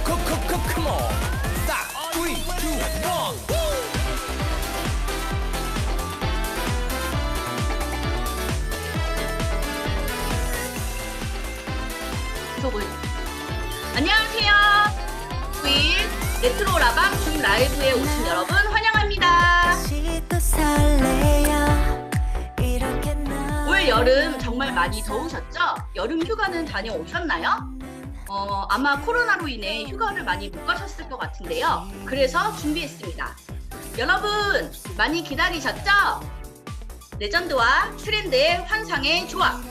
Come on. Stop. 3, 2, 1. 안녕하세요. 9일 레트로 라방 줌 라이브에 오신 여러분 환영합니다. 올 여름 정말 많이 더우셨죠? 여름 휴가는 다녀오셨나요? 아마 코로나로 인해 휴가를 많이 못 가셨을 것 같은데요. 그래서 준비했습니다. 여러분 많이 기다리셨죠? 레전드와 트렌드의 환상의 조합.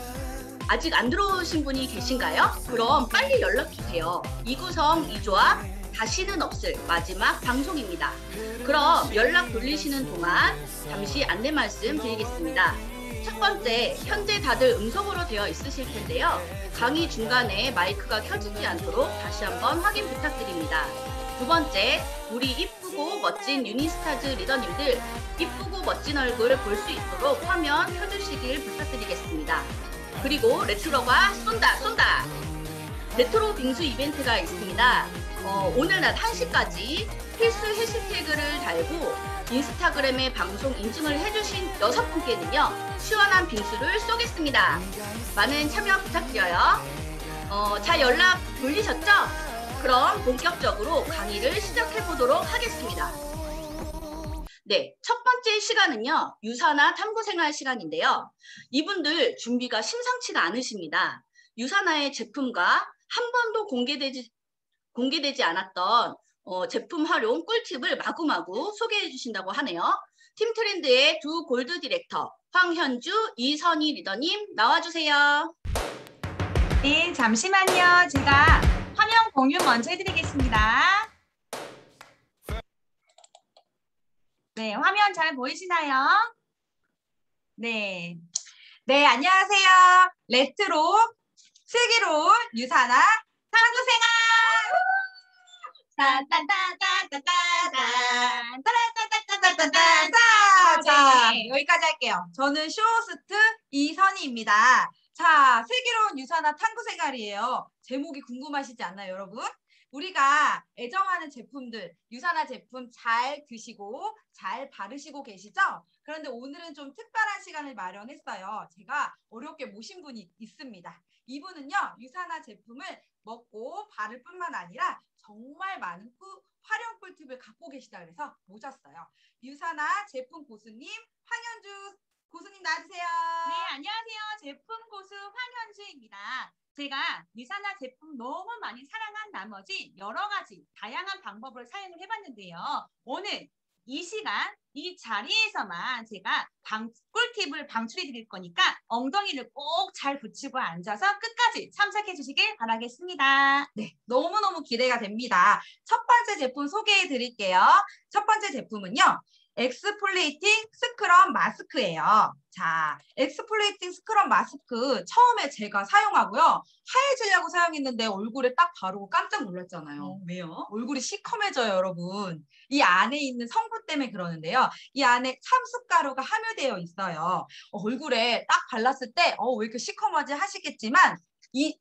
아직 안 들어오신 분이 계신가요? 그럼 빨리 연락주세요. 이구성 이조합 다시는 없을 마지막 방송입니다. 그럼 연락 돌리시는 동안 잠시 안내 말씀 드리겠습니다. 첫 번째, 현재 다들 음성으로 되어 있으실 텐데요. 강의 중간에 마이크가 켜지지 않도록 다시 한번 확인 부탁드립니다. 두 번째, 우리 이쁘고 멋진 유니스타즈 리더님들 이쁘고 멋진 얼굴을 볼 수 있도록 화면 켜주시길 부탁드리겠습니다. 그리고 레트로가 쏜다! 레트로 빙수 이벤트가 있습니다. 오늘 낮 1시까지 필수 해시태그를 달고 인스타그램에 방송 인증을 해주신 6분께는요 시원한 빙수를 쏘겠습니다. 많은 참여 부탁드려요. 잘 연락 돌리셨죠? 그럼 본격적으로 강의를 시작해보도록 하겠습니다. 네, 첫 번째 시간은요 유사나 탐구생활 시간인데요. 이분들 준비가 심상치가 않으십니다. 유사나의 제품과 한 번도 공개되지 않았던 제품 활용 꿀팁을 마구마구 소개해 주신다고 하네요. 팀트렌드의 두 골드 디렉터 황현주, 이선희 리더님 나와주세요. 네, 잠시만요. 제가 화면 공유 먼저 해드리겠습니다. 네, 화면 잘 보이시나요? 네. 네, 안녕하세요. 레트로, 슬기로운 유사나 탐구생활! 자, 여기까지 할게요. 저는 쇼호스트 이선희입니다. 자, 슬기로운 유사나 탐구생활이에요. 제목이 궁금하시지 않나요, 여러분? 우리가 애정하는 제품들, 유사나 제품 잘 드시고 잘 바르시고 계시죠? 그런데 오늘은 좀 특별한 시간을 마련했어요. 제가 어렵게 모신 분이 있습니다. 이분은요, 유사나 제품을 먹고 바를 뿐만 아니라 정말 많은 활용 꿀팁을 갖고 계시다 그래서 모셨어요. 유사나 제품 고수님, 황현주 고수님 나와주세요. 네, 안녕하세요. 제품 고수 황현주입니다. 제가 유사나 제품 너무 많이 사랑한 나머지 여러 가지 다양한 방법을 사용을 해봤는데요. 오늘 이 시간, 이 자리에서만 제가 꿀팁을 방출해 드릴 거니까 엉덩이를 꼭 잘 붙이고 앉아서 끝까지 참석해 주시길 바라겠습니다. 네, 너무너무 기대가 됩니다. 첫 번째 제품 소개해 드릴게요. 첫 번째 제품은요. 엑스폴레이팅 스크럽 마스크예요. 자, 엑스폴레이팅 스크럽 마스크 처음에 제가 사용하고요. 하얘지려고 사용했는데 얼굴에 딱 바르고 깜짝 놀랐잖아요. 왜요? 얼굴이 시커매져요, 여러분. 이 안에 있는 성분 때문에 그러는데요. 이 안에 참숯가루가 함유되어 있어요. 얼굴에 딱 발랐을 때 왜 이렇게 시커머지 하시겠지만 이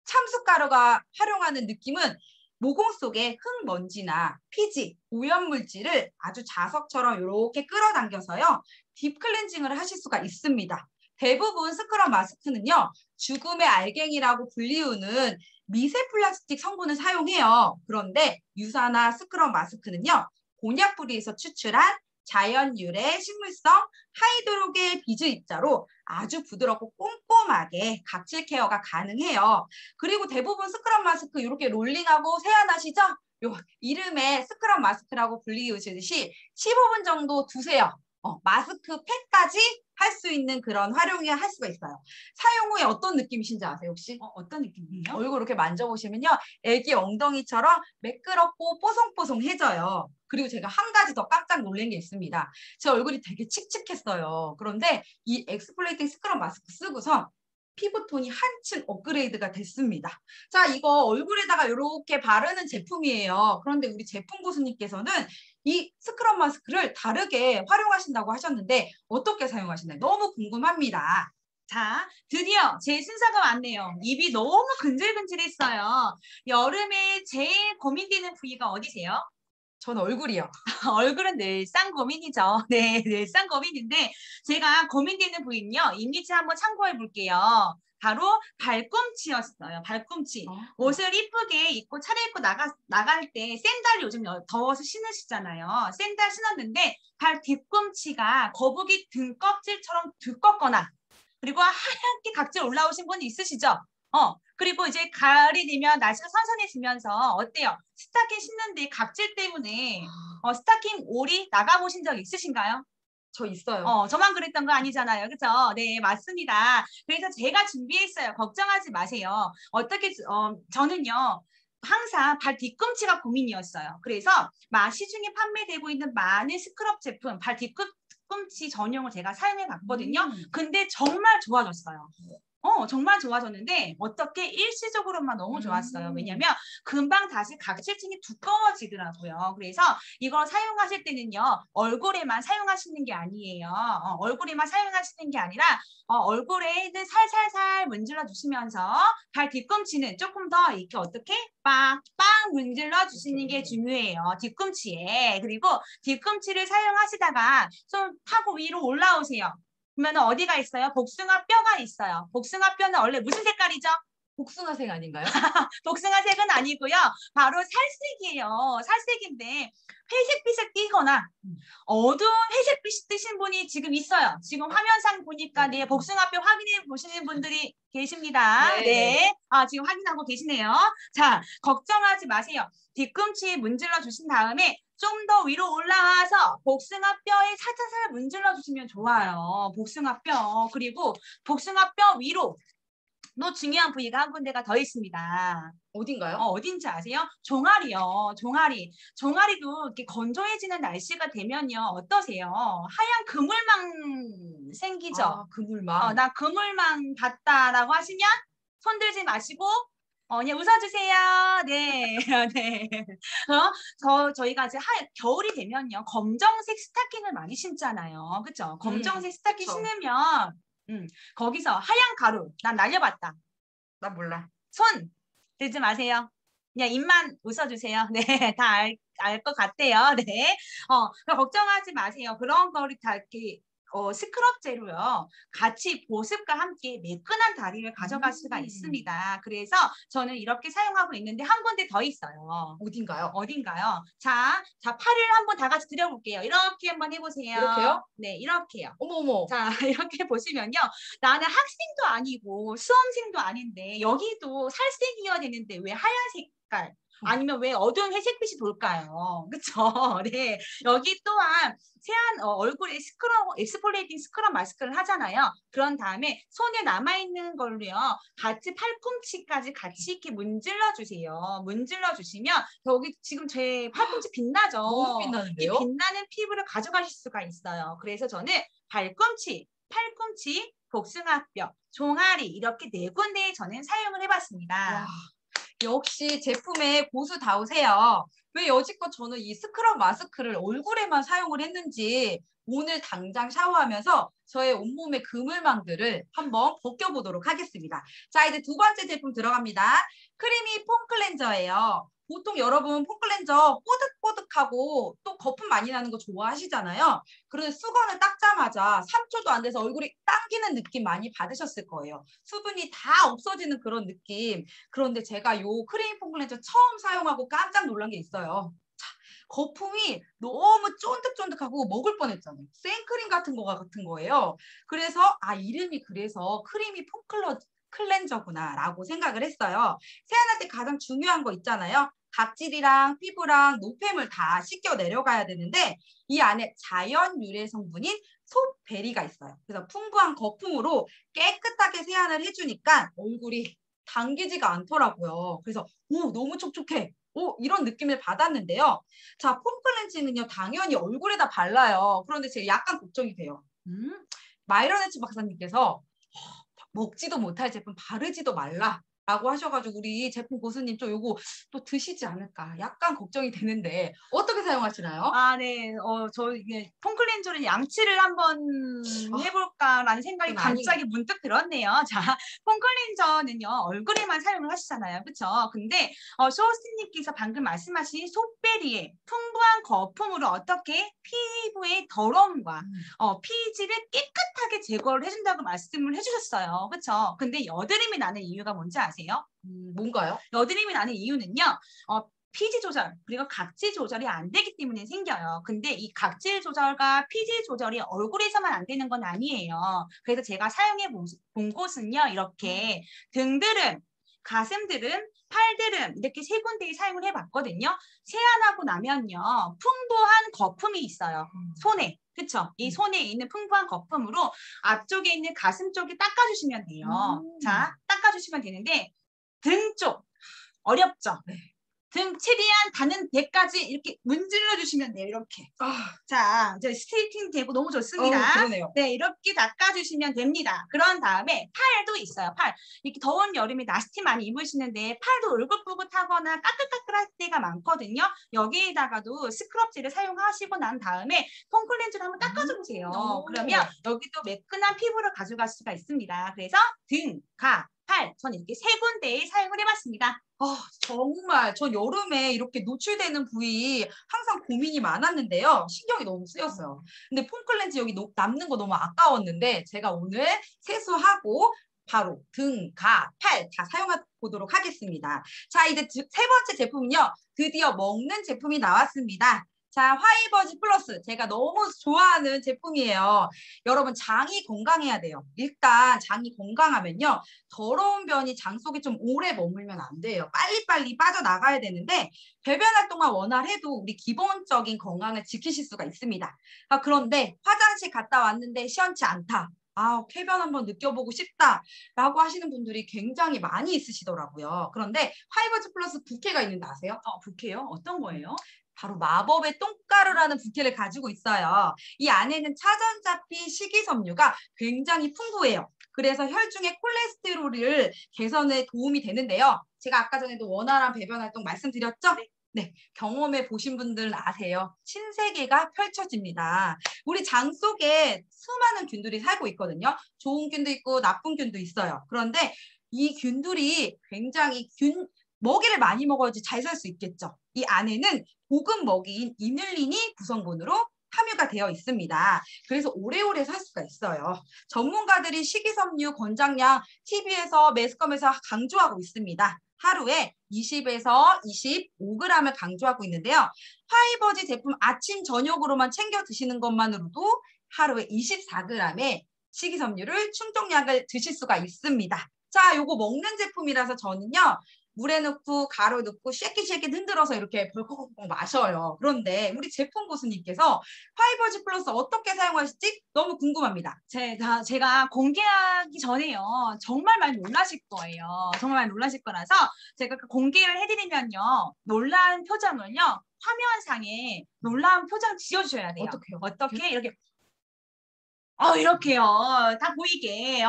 참숯가루가 활용하는 느낌은 모공 속에 흙먼지나 피지, 오염물질을 아주 자석처럼 이렇게 끌어당겨서요. 딥클렌징을 하실 수가 있습니다. 대부분 스크럽 마스크는요. 죽음의 알갱이라고 불리우는 미세 플라스틱 성분을 사용해요. 그런데 유사나 스크럽 마스크는요. 곤약 뿌리에서 추출한 자연 유래 식물성 하이드로겔 비즈 입자로 아주 부드럽고 꼼꼼하게 각질 케어가 가능해요. 그리고 대부분 스크럽 마스크 이렇게 롤링하고 세안하시죠? 요 이름에 스크럽 마스크라고 불리우시듯이 15분 정도 두세요. 마스크 팩까지 할 수 있는 그런 활용을 할 수가 있어요. 사용 후에 어떤 느낌이신지 아세요, 혹시? 어떤 느낌이에요? 얼굴 이렇게 만져보시면요. 애기 엉덩이처럼 매끄럽고 뽀송뽀송해져요. 그리고 제가 한 가지 더 깜짝 놀란 게 있습니다. 제 얼굴이 되게 칙칙했어요. 그런데 이 엑스폴레이팅 스크럽 마스크 쓰고서 피부톤이 한층 업그레이드가 됐습니다. 자, 이거 얼굴에다가 이렇게 바르는 제품이에요. 그런데 우리 제품 고수님께서는 이 스크럽 마스크를 다르게 활용하신다고 하셨는데 어떻게 사용하시나요? 너무 궁금합니다. 자, 드디어 제 순서가 왔네요. 입이 너무 근질근질했어요. 여름에 제일 고민되는 부위가 어디세요? 전 얼굴이요. 얼굴은 늘상 고민이죠. 네, 늘상 고민인데 제가 고민되는 부위는요. 이미지 한번 참고해 볼게요. 바로 발꿈치였어요. 발꿈치. 옷을 이쁘게 입고 차려입고 나갈 때 샌들 요즘 더워서 신으시잖아요. 샌들 신었는데 발 뒤꿈치가 거북이 등 껍질처럼 두껍거나 그리고 하얗게 각질 올라오신 분 있으시죠? 그리고 이제 가을이 되면 날씨가 선선해지면서 어때요? 스타킹 신는데 각질 때문에 스타킹 올이 나가보신 적 있으신가요? 저 있어요. 저만 그랬던 거 아니잖아요. 그죠? 네, 맞습니다. 그래서 제가 준비했어요. 걱정하지 마세요. 저는요, 항상 발 뒤꿈치가 고민이었어요. 그래서 시중에 판매되고 있는 많은 스크럽 제품, 발 뒤꿈치 전용을 제가 사용해 봤거든요. 근데 정말 좋아졌어요. 정말 좋아졌는데 어떻게 일시적으로만 너무 좋았어요. 왜냐면 금방 다시 각질층이 두꺼워지더라고요. 그래서 이걸 사용하실 때는요. 얼굴에만 사용하시는 게 아니에요. 얼굴에만 사용하시는 게 아니라 얼굴에는 살살살 문질러 주시면서 발 뒤꿈치는 조금 더 이렇게 어떻게 빡빡 문질러 주시는 게 중요해요. 뒤꿈치에. 그리고 뒤꿈치를 사용하시다가 손 타고 위로 올라오세요. 그러면 어디가 있어요? 복숭아 뼈가 있어요. 복숭아 뼈는 원래 무슨 색깔이죠? 복숭아색 아닌가요? 복숭아색은 아니고요. 바로 살색이에요. 살색인데 회색빛을 띠거나 어두운 회색빛이 뜨신 분이 지금 있어요. 지금 화면상 보니까 네, 복숭아뼈 확인해 보시는 분들이 계십니다. 네. 지금 확인하고 계시네요. 자, 걱정하지 마세요. 뒤꿈치에 문질러 주신 다음에 좀 더 위로 올라와서 복숭아 뼈에 살살살 문질러 주시면 좋아요. 복숭아 뼈. 그리고 복숭아 뼈 위로 또 중요한 부위가 한 군데가 더 있습니다. 어딘가요? 어딘지 아세요? 종아리요. 종아리. 종아리도 이렇게 건조해지는 날씨가 되면요. 어떠세요? 하얀 그물망 생기죠? 그물망. 나 그물망 봤다라고 하시면 손 들지 마시고 그냥 웃어주세요. 네. 네. 저희가 이제 겨울이 되면요. 검정색 스타킹을 많이 신잖아요. 그쵸? 검정색 스타킹 신으면 거기서 하얀 가루 난 날려봤다. 나 몰라. 손 들지 마세요. 그냥 입만 웃어주세요. 네, 다 알 것 같아요. 네, 걱정하지 마세요. 그런 거를 다 이렇게 스크럽 제로요. 같이 보습과 함께 매끈한 다리를 가져갈 수가 있습니다. 그래서 저는 이렇게 사용하고 있는데 한 군데 더 있어요. 어딘가요? 자, 팔을 한번 다 같이 들여볼게요. 이렇게 한번 해보세요. 이렇게요? 네, 이렇게요. 어머. 자, 이렇게 보시면요. 나는 학생도 아니고 수험생도 아닌데 여기도 살색이어야 되는데 왜 하얀 색깔? 아니면 왜 어두운 회색빛이 돌까요? 그쵸? 네. 여기 또한 얼굴에 엑스폴레이팅 스크럽 마스크를 하잖아요. 그런 다음에 손에 남아있는 걸로요. 같이 팔꿈치까지 같이 이렇게 문질러 주세요. 문질러 주시면 여기 지금 제 팔꿈치 빛나죠? 너무 빛나는데요? 이 빛나는 피부를 가져가실 수가 있어요. 그래서 저는 팔꿈치, 복숭아뼈, 종아리 이렇게 4군데에 저는 사용을 해봤습니다. 와, 역시 제품에 고수다우세요. 왜 여지껏 저는 이 스크럽 마스크를 얼굴에만 사용을 했는지 오늘 당장 샤워하면서 저의 온몸의 그물망들을 한번 벗겨보도록 하겠습니다. 자, 이제 두 번째 제품 들어갑니다. 크리미 폼 클렌저예요. 보통 여러분 폼 클렌저 뽀득뽀득하고 또 거품 많이 나는 거 좋아하시잖아요. 그런데 수건을 닦자마자 3초도 안 돼서 얼굴이 당기는 느낌 많이 받으셨을 거예요. 수분이 다 없어지는 그런 느낌. 그런데 제가 요 크리미 폼 클렌저 처음 사용하고 깜짝 놀란 게 있어요. 자, 거품이 너무 쫀득쫀득하고 먹을 뻔했잖아요. 생크림 같은 거예요. 그래서 이름이 그래서 크리미 폼 클렌저구나 라고 생각을 했어요. 세안할 때 가장 중요한 거 있잖아요. 각질이랑 피부랑 노폐물 다 씻겨 내려가야 되는데 이 안에 자연 유래 성분인 솥베리가 있어요. 그래서 풍부한 거품으로 깨끗하게 세안을 해주니까 얼굴이 당기지가 않더라고요. 그래서 너무 촉촉해. 이런 느낌을 받았는데요. 자, 폼 클렌징은요 당연히 얼굴에다 발라요. 그런데 제가 약간 걱정이 돼요. 마이러네츠 박사님께서 먹지도 못할 제품 바르지도 말라 라고 하셔가지고 우리 제품 고수님 좀 요거 또 드시지 않을까 약간 걱정이 되는데 어떻게 사용하시나요? 아, 네. 저 이게 폼클렌저는 양치를 한번 해볼까라는 생각이 그건 아니- 갑자기 문득 들었네요. 자, 폼클렌저는요, 얼굴에만 사용을 하시잖아요. 그쵸? 근데, 쇼호스님께서 방금 말씀하신 속베리의 풍부한 거품으로 어떻게 피부의 더러움과, 피지를 깨끗하게 제거를 해준다고 말씀을 해주셨어요. 그쵸? 근데 여드름이 나는 이유가 뭔지 아세요? 뭔가요? 여드름이 나는 이유는요. 피지 조절 그리고 각질 조절이 안 되기 때문에 생겨요. 근데 이 각질 조절과 피지 조절이 얼굴에서만 안 되는 건 아니에요. 그래서 제가 사용해 본 곳은요. 이렇게 등드름, 가슴드름, 팔드름 이렇게 세 군데에 사용을 해봤거든요. 세안하고 나면요. 풍부한 거품이 있어요. 손에. 그쵸? 이 손에 있는 풍부한 거품으로 앞쪽에 있는 가슴 쪽에 닦아주시면 돼요. 자, 닦아주시면 되는데 등 쪽 어렵죠? 등 최대한 닿는 데까지 이렇게 문질러 주시면 돼요. 이렇게. 자, 이제 스트레이팅 되고 너무 좋습니다. 그러네요. 네, 이렇게 닦아주시면 됩니다. 그런 다음에 팔도 있어요. 팔. 이렇게 더운 여름에 나스티 많이 입으시는데 팔도 울긋불긋하거나 까끌까끌할 때가 많거든요. 여기에다가도 스크럽젤을 사용하시고 난 다음에 폼클렌저를 한번 닦아줘 보세요. 그러면 여기도 매끈한 피부를 가져갈 수가 있습니다. 그래서 등, 가, 팔, 전 이렇게 세 군데에 사용을 해봤습니다. 정말 전 여름에 이렇게 노출되는 부위 항상 고민이 많았는데요. 신경이 너무 쓰였어요. 근데 폼클렌즈 여기 남는 거 너무 아까웠는데 제가 오늘 세수하고 바로 등, 가, 팔 다 사용해 보도록 하겠습니다. 자, 이제 세 번째 제품은요. 드디어 먹는 제품이 나왔습니다. 자, 화이버지 플러스 제가 너무 좋아하는 제품이에요. 여러분 장이 건강해야 돼요. 일단 장이 건강하면요. 더러운 변이 장 속에 좀 오래 머물면 안 돼요. 빨리빨리 빠져나가야 되는데 배변 활동만 원활해도 우리 기본적인 건강을 지키실 수가 있습니다. 그런데 화장실 갔다 왔는데 시원치 않다. 쾌변 한번 느껴보고 싶다라고 하시는 분들이 굉장히 많이 있으시더라고요. 그런데 화이버지 플러스 부캐가 있는데 아세요? 부캐요? 어떤 거예요? 바로 마법의 똥가루라는 부캐를 가지고 있어요. 이 안에는 차전자피 식이섬유가 굉장히 풍부해요. 그래서 혈중의 콜레스테롤을 개선에 도움이 되는데요. 제가 아까 전에도 원활한 배변 활동 말씀드렸죠? 네, 경험해 보신 분들은 아세요. 신세계가 펼쳐집니다. 우리 장 속에 수많은 균들이 살고 있거든요. 좋은 균도 있고 나쁜 균도 있어요. 그런데 이 균들이 굉장히 먹이를 많이 먹어야지 잘 살 수 있겠죠. 이 안에는 고급 먹이인 이눌린이 구성분으로 함유가 되어 있습니다. 그래서 오래오래 살 수가 있어요. 전문가들이 식이섬유 권장량 TV에서 매스컴에서 강조하고 있습니다. 하루에 20에서 25g을 강조하고 있는데요. 화이버지 제품 아침 저녁으로만 챙겨 드시는 것만으로도 하루에 24g의 식이섬유를 충족량을 드실 수가 있습니다. 자, 요거 먹는 제품이라서 저는요. 물에 넣고 가루 넣고 쉐킷쉐킷 흔들어서 이렇게 벌컥벌컥 마셔요. 그런데 우리 제품 고수님께서 화이버지 플러스 어떻게 사용하실지 너무 궁금합니다. 제가 공개하기 전에요. 정말 많이 놀라실 거예요. 정말 많이 놀라실 거라서 제가 공개를 해드리면요. 놀라운 표정을요. 화면상에 놀라운 표정 지어주셔야 돼요. 어떻게요? 어떻게? 이렇게 이렇게요. 다 보이게.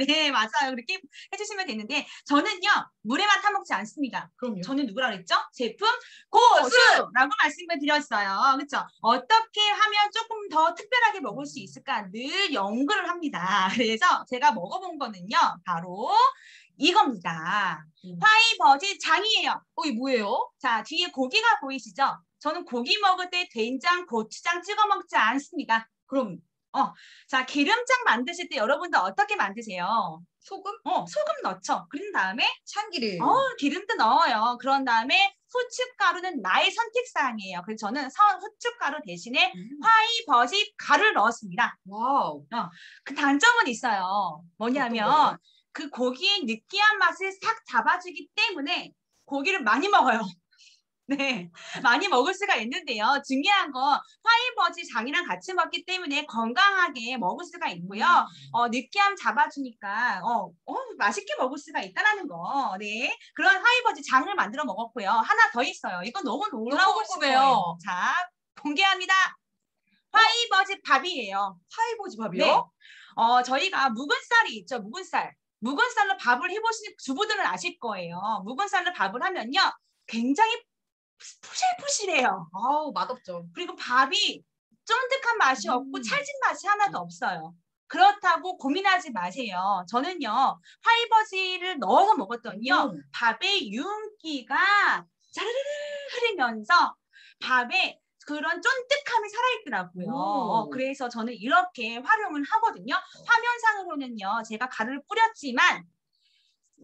네, 맞아요. 그렇게 해주시면 되는데 저는요. 물에만 타먹지 않습니다. 그럼요. 저는 누구라 그랬죠? 제품 고수라고 말씀을 드렸어요. 그렇죠? 어떻게 하면 조금 더 특별하게 먹을 수 있을까 늘 연구를 합니다. 그래서 제가 먹어본 거는요. 바로 이겁니다. 화이버지 장이에요. 이게 뭐예요? 자, 뒤에 고기가 보이시죠? 저는 고기 먹을 때 된장, 고추장 찍어 먹지 않습니다. 그럼 자, 기름장 만드실 때 여러분들 어떻게 만드세요? 소금? 소금 넣죠. 그런 다음에 참기름. 기름도 넣어요. 그런 다음에 후춧가루는 나의 선택사항이에요. 그래서 저는 후춧가루 대신에 화이버지 가루를 넣었습니다. 와우. 그 단점은 있어요. 뭐냐면 그 고기의 느끼한 맛을 싹 잡아주기 때문에 고기를 많이 먹어요. 네, 많이 먹을 수가 있는데요. 중요한 건 화이버지 장이랑 같이 먹기 때문에 건강하게 먹을 수가 있고요. 느끼함 잡아주니까 맛있게 먹을 수가 있다는 거. 네, 그런 화이버지 장을 만들어 먹었고요. 하나 더 있어요. 이건 너무 놀라우실 거예요. 자, 공개합니다. 화이버지 밥이에요. 화이버지 밥이요? 네. 저희가 묵은쌀이 있죠. 묵은쌀. 묵은 쌀로 밥을 해보신 주부들은 아실 거예요. 묵은 쌀로 밥을 하면요. 굉장히 푸실푸실해요. 아우, 맛없죠. 그리고 밥이 쫀득한 맛이 없고 찰진 맛이 하나도 없어요. 그렇다고 고민하지 마세요. 저는요, 화이버지를 넣어서 먹었더니요, 밥의 윤기가 자르르르 흐르면서 밥에 그런 쫀득함이 살아있더라고요. 그래서 저는 이렇게 활용을 하거든요. 화면상으로는요, 제가 가루를 뿌렸지만,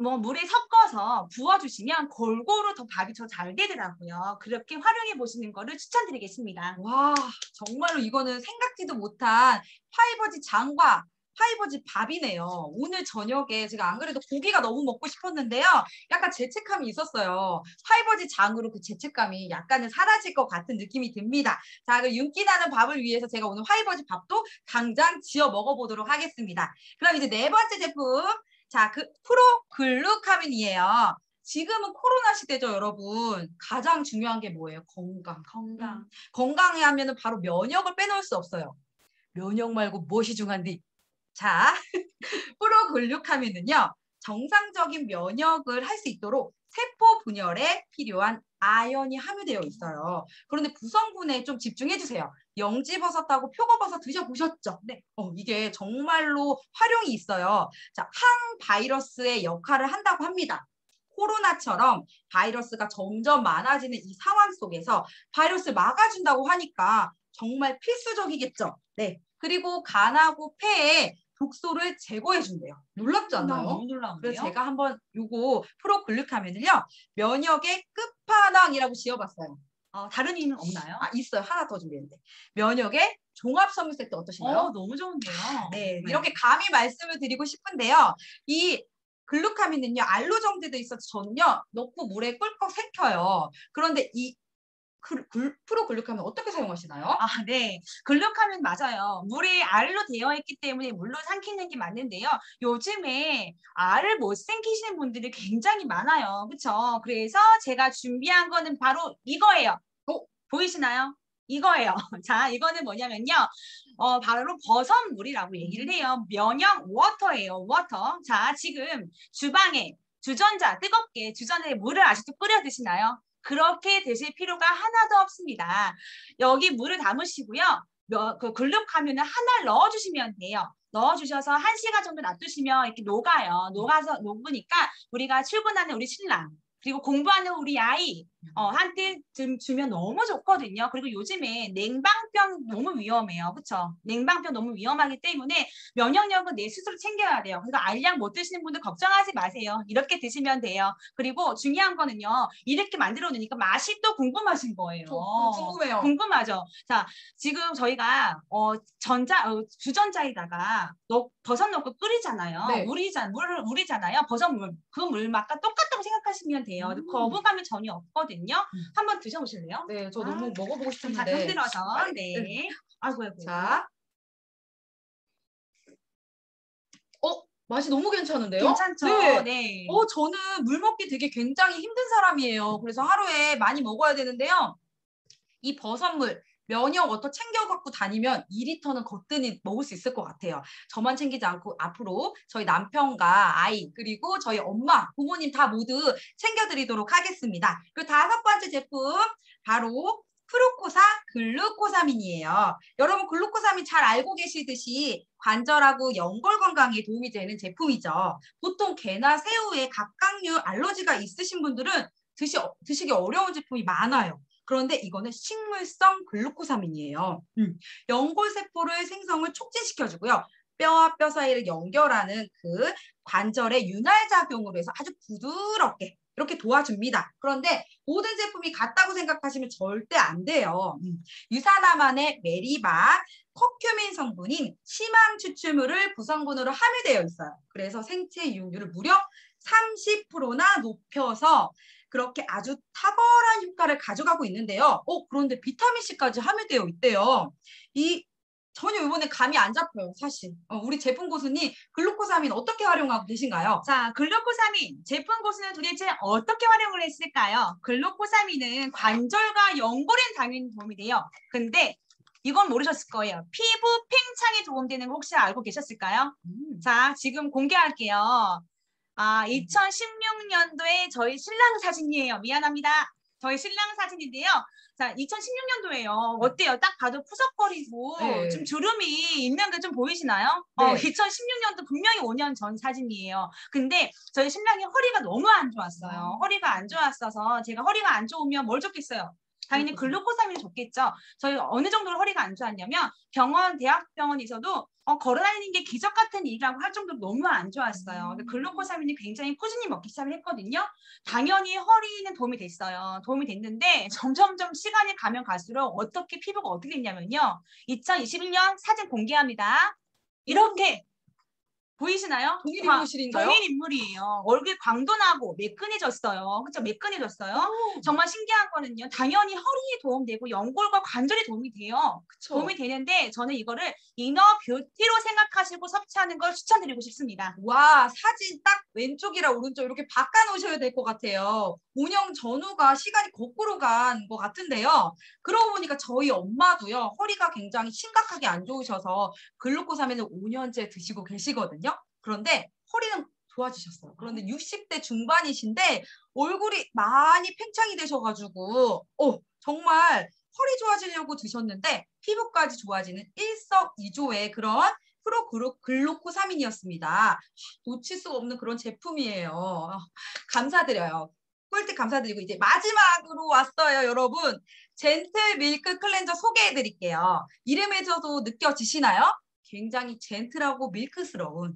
뭐 물에 섞어서 부어주시면 골고루 더 밥이 더 잘 되더라고요. 그렇게 활용해 보시는 거를 추천드리겠습니다. 와, 정말로 이거는 생각지도 못한 파이버지 장과 파이버지 밥이네요. 오늘 저녁에 제가 안 그래도 고기가 너무 먹고 싶었는데요. 약간 죄책감이 있었어요. 파이버지 장으로 그 죄책감이 약간은 사라질 것 같은 느낌이 듭니다. 자, 그 윤기 나는 밥을 위해서 제가 오늘 파이버지 밥도 당장 지어 먹어보도록 하겠습니다. 그럼 이제 네 번째 제품. 자, 그 프로글루카민이에요. 지금은 코로나 시대죠, 여러분. 가장 중요한 게 뭐예요? 건강. 건강해 하면은 바로 면역을 빼놓을 수 없어요. 면역 말고 무엇이 중요한디? 자, 프로글루카민은요. 정상적인 면역을 할 수 있도록 세포 분열에 필요한 아연이 함유되어 있어요. 그런데 구성분에 좀 집중해 주세요. 영지버섯하고 표고버섯 드셔보셨죠? 네. 이게 정말로 활용이 있어요. 자, 항바이러스의 역할을 한다고 합니다. 코로나처럼 바이러스가 점점 많아지는 이 상황 속에서 바이러스를 막아준다고 하니까 정말 필수적이겠죠? 네. 그리고 간하고 폐에 독소를 제거해 준대요. 놀랍지 않나요? 너무 놀라운데요? 그래서 제가 한번 요거 프로글루카민을요. 면역의 끝판왕이라고 지어봤어요. 다른 이유는 없나요? 있어요. 하나 더 준비했는데. 면역의 종합 선물 세트 어떠신가요? 너무 좋은데요. 네, 이렇게 감히 말씀을 드리고 싶은데요. 이 글루카민은요, 알로 정제돼 있어서 저는요, 넣고 물에 꿀꺽 생켜요. 그런데 이 프로글루카민 어떻게 사용하시나요? 네. 글루카민 맞아요. 물에 알로 되어 있기 때문에 물로 삼키는 게 맞는데요. 요즘에 알을 못 삼키시는 분들이 굉장히 많아요. 그렇죠? 그래서 제가 준비한 거는 바로 이거예요. 보이시나요? 이거예요. 자, 이거는 뭐냐면요. 바로 버섯물이라고 얘기를 해요. 면역 워터예요. 워터. 자, 지금 주방에 주전자 뜨겁게 주전자에 물을 아직도 끓여 드시나요? 그렇게 드실 필요가 하나도 없습니다. 여기 물을 담으시고요. 그 글루카민을 하나를 넣어주시면 돼요. 넣어주셔서 1시간 정도 놔두시면 이렇게 녹아요. 녹으니까 우리가 출근하는 우리 신랑 그리고 공부하는 우리 아이 한테 주면 너무 좋거든요. 그리고 요즘에 냉방병 너무 위험해요. 그렇죠? 냉방병 너무 위험하기 때문에 면역력은 내 스스로 챙겨야 돼요. 그래서 알약 못 드시는 분들 걱정하지 마세요. 이렇게 드시면 돼요. 그리고 중요한 거는요. 이렇게 만들어 놓으니까 맛이 또 궁금하신 거예요. 궁금해요. 궁금하죠? 자, 지금 저희가 주전자에다가 버섯 넣고 끓이잖아요. 네. 물을 우리잖아요. 버섯물. 그 물 맛과 똑같다고 생각하시면 돼요. 거부감이 전혀 없거든요. 한번 드셔보실래요? 네, 저 너무 먹어보고 자, 싶은데. 흔들어서. 네. 아이고. 자. 맛이 너무 괜찮은데요? 괜찮죠? 네. 네. 저는 물 먹기 되게 굉장히 힘든 사람이에요. 그래서 하루에 많이 먹어야 되는데요. 이 버섯물, 면역 워터 챙겨 갖고 다니면 2리터는 거뜬히 먹을 수 있을 것 같아요. 저만 챙기지 않고 앞으로 저희 남편과 아이 그리고 저희 엄마, 부모님 다 모두 챙겨드리도록 하겠습니다. 그리고 5번째 제품 바로 프루코사 글루코사민이에요. 여러분 글루코사민 잘 알고 계시듯이 관절하고 연골 건강에 도움이 되는 제품이죠. 보통 게나 새우에 각각류 알러지가 있으신 분들은 드시기 어려운 제품이 많아요. 그런데 이거는 식물성 글루코사민이에요. 연골세포를 생성을 촉진시켜주고요. 뼈와 뼈 사이를 연결하는 그 관절의 윤활작용으로 해서 아주 부드럽게 이렇게 도와줍니다. 그런데 모든 제품이 같다고 생각하시면 절대 안 돼요. 유산화만의 메리바, 커큐민 성분인 심항 추출물을 구성분으로 함유되어 있어요. 그래서 생체 이용률을 무려 30%나 높여서 그렇게 아주 탁월한 효과를 가져가고 있는데요. 그런데 비타민C까지 함유되어 있대요. 전혀 이번에 감이 안 잡혀요, 사실. 우리 제품 고수님 글루코사민 어떻게 활용하고 계신가요? 자, 글루코사민 제품 고수는 도대체 어떻게 활용을 했을까요? 글루코사민은 관절과 연골에 당연히 도움이 돼요. 근데 이건 모르셨을 거예요. 피부 팽창에 도움되는 거 혹시 알고 계셨을까요? 자, 지금 공개할게요. 아, 2016년도에 저희 신랑 사진이에요. 미안합니다. 저희 신랑 사진인데요. 자, 2016년도에요. 어때요? 딱 봐도 푸석거리고 네. 좀 주름이 있는 게 좀 보이시나요? 네. 2016년도 분명히 5년 전 사진이에요. 근데 저희 신랑이 허리가 너무 안 좋았어요. 허리가 안 좋았어서 제가 허리가 안 좋으면 뭘 좋겠어요? 당연히 글루코사민이 좋겠죠. 저희 어느 정도로 허리가 안 좋았냐면 대학병원에서도 걸어다니는 게 기적 같은 일이라고 할 정도로 너무 안 좋았어요. 근데 글루코사민이 굉장히 꾸준히 먹기 시작을 했거든요. 당연히 허리는 도움이 됐어요. 도움이 됐는데 점점점 시간이 가면 갈수록 어떻게 피부가 어떻게 됐냐면요. 2021년 사진 공개합니다. 이렇게 보이시나요? 동일 인물실인가요? 동일 인물이에요. 얼굴 광도 나고 매끈해졌어요. 그렇죠? 매끈해졌어요. 정말 신기한 거는요. 당연히 허리에 도움되고 연골과 관절에 도움이 돼요. 그쵸. 도움이 되는데 저는 이거를 이너 뷰티로 생각하시고 섭취하는 걸 추천드리고 싶습니다. 와, 사진 딱 왼쪽이랑 오른쪽 이렇게 바꿔놓으셔야 될 것 같아요. 운영 전후가 시간이 거꾸로 간 것 같은데요. 그러고 보니까 저희 엄마도요, 허리가 굉장히 심각하게 안 좋으셔서 글루코사민을 5년째 드시고 계시거든요. 그런데 허리는 좋아지셨어요. 그런데 60대 중반이신데 얼굴이 많이 팽창이 되셔가지고 정말 허리 좋아지려고 드셨는데 피부까지 좋아지는 일석이조의 그런 프로글루코사민이었습니다. 놓칠 수 없는 그런 제품이에요. 감사드려요. 꿀팁 감사드리고 이제 마지막으로 왔어요, 여러분. 젠틀 밀크 클렌저 소개해 드릴게요. 이름에서도 느껴지시나요? 굉장히 젠틀하고 밀크스러운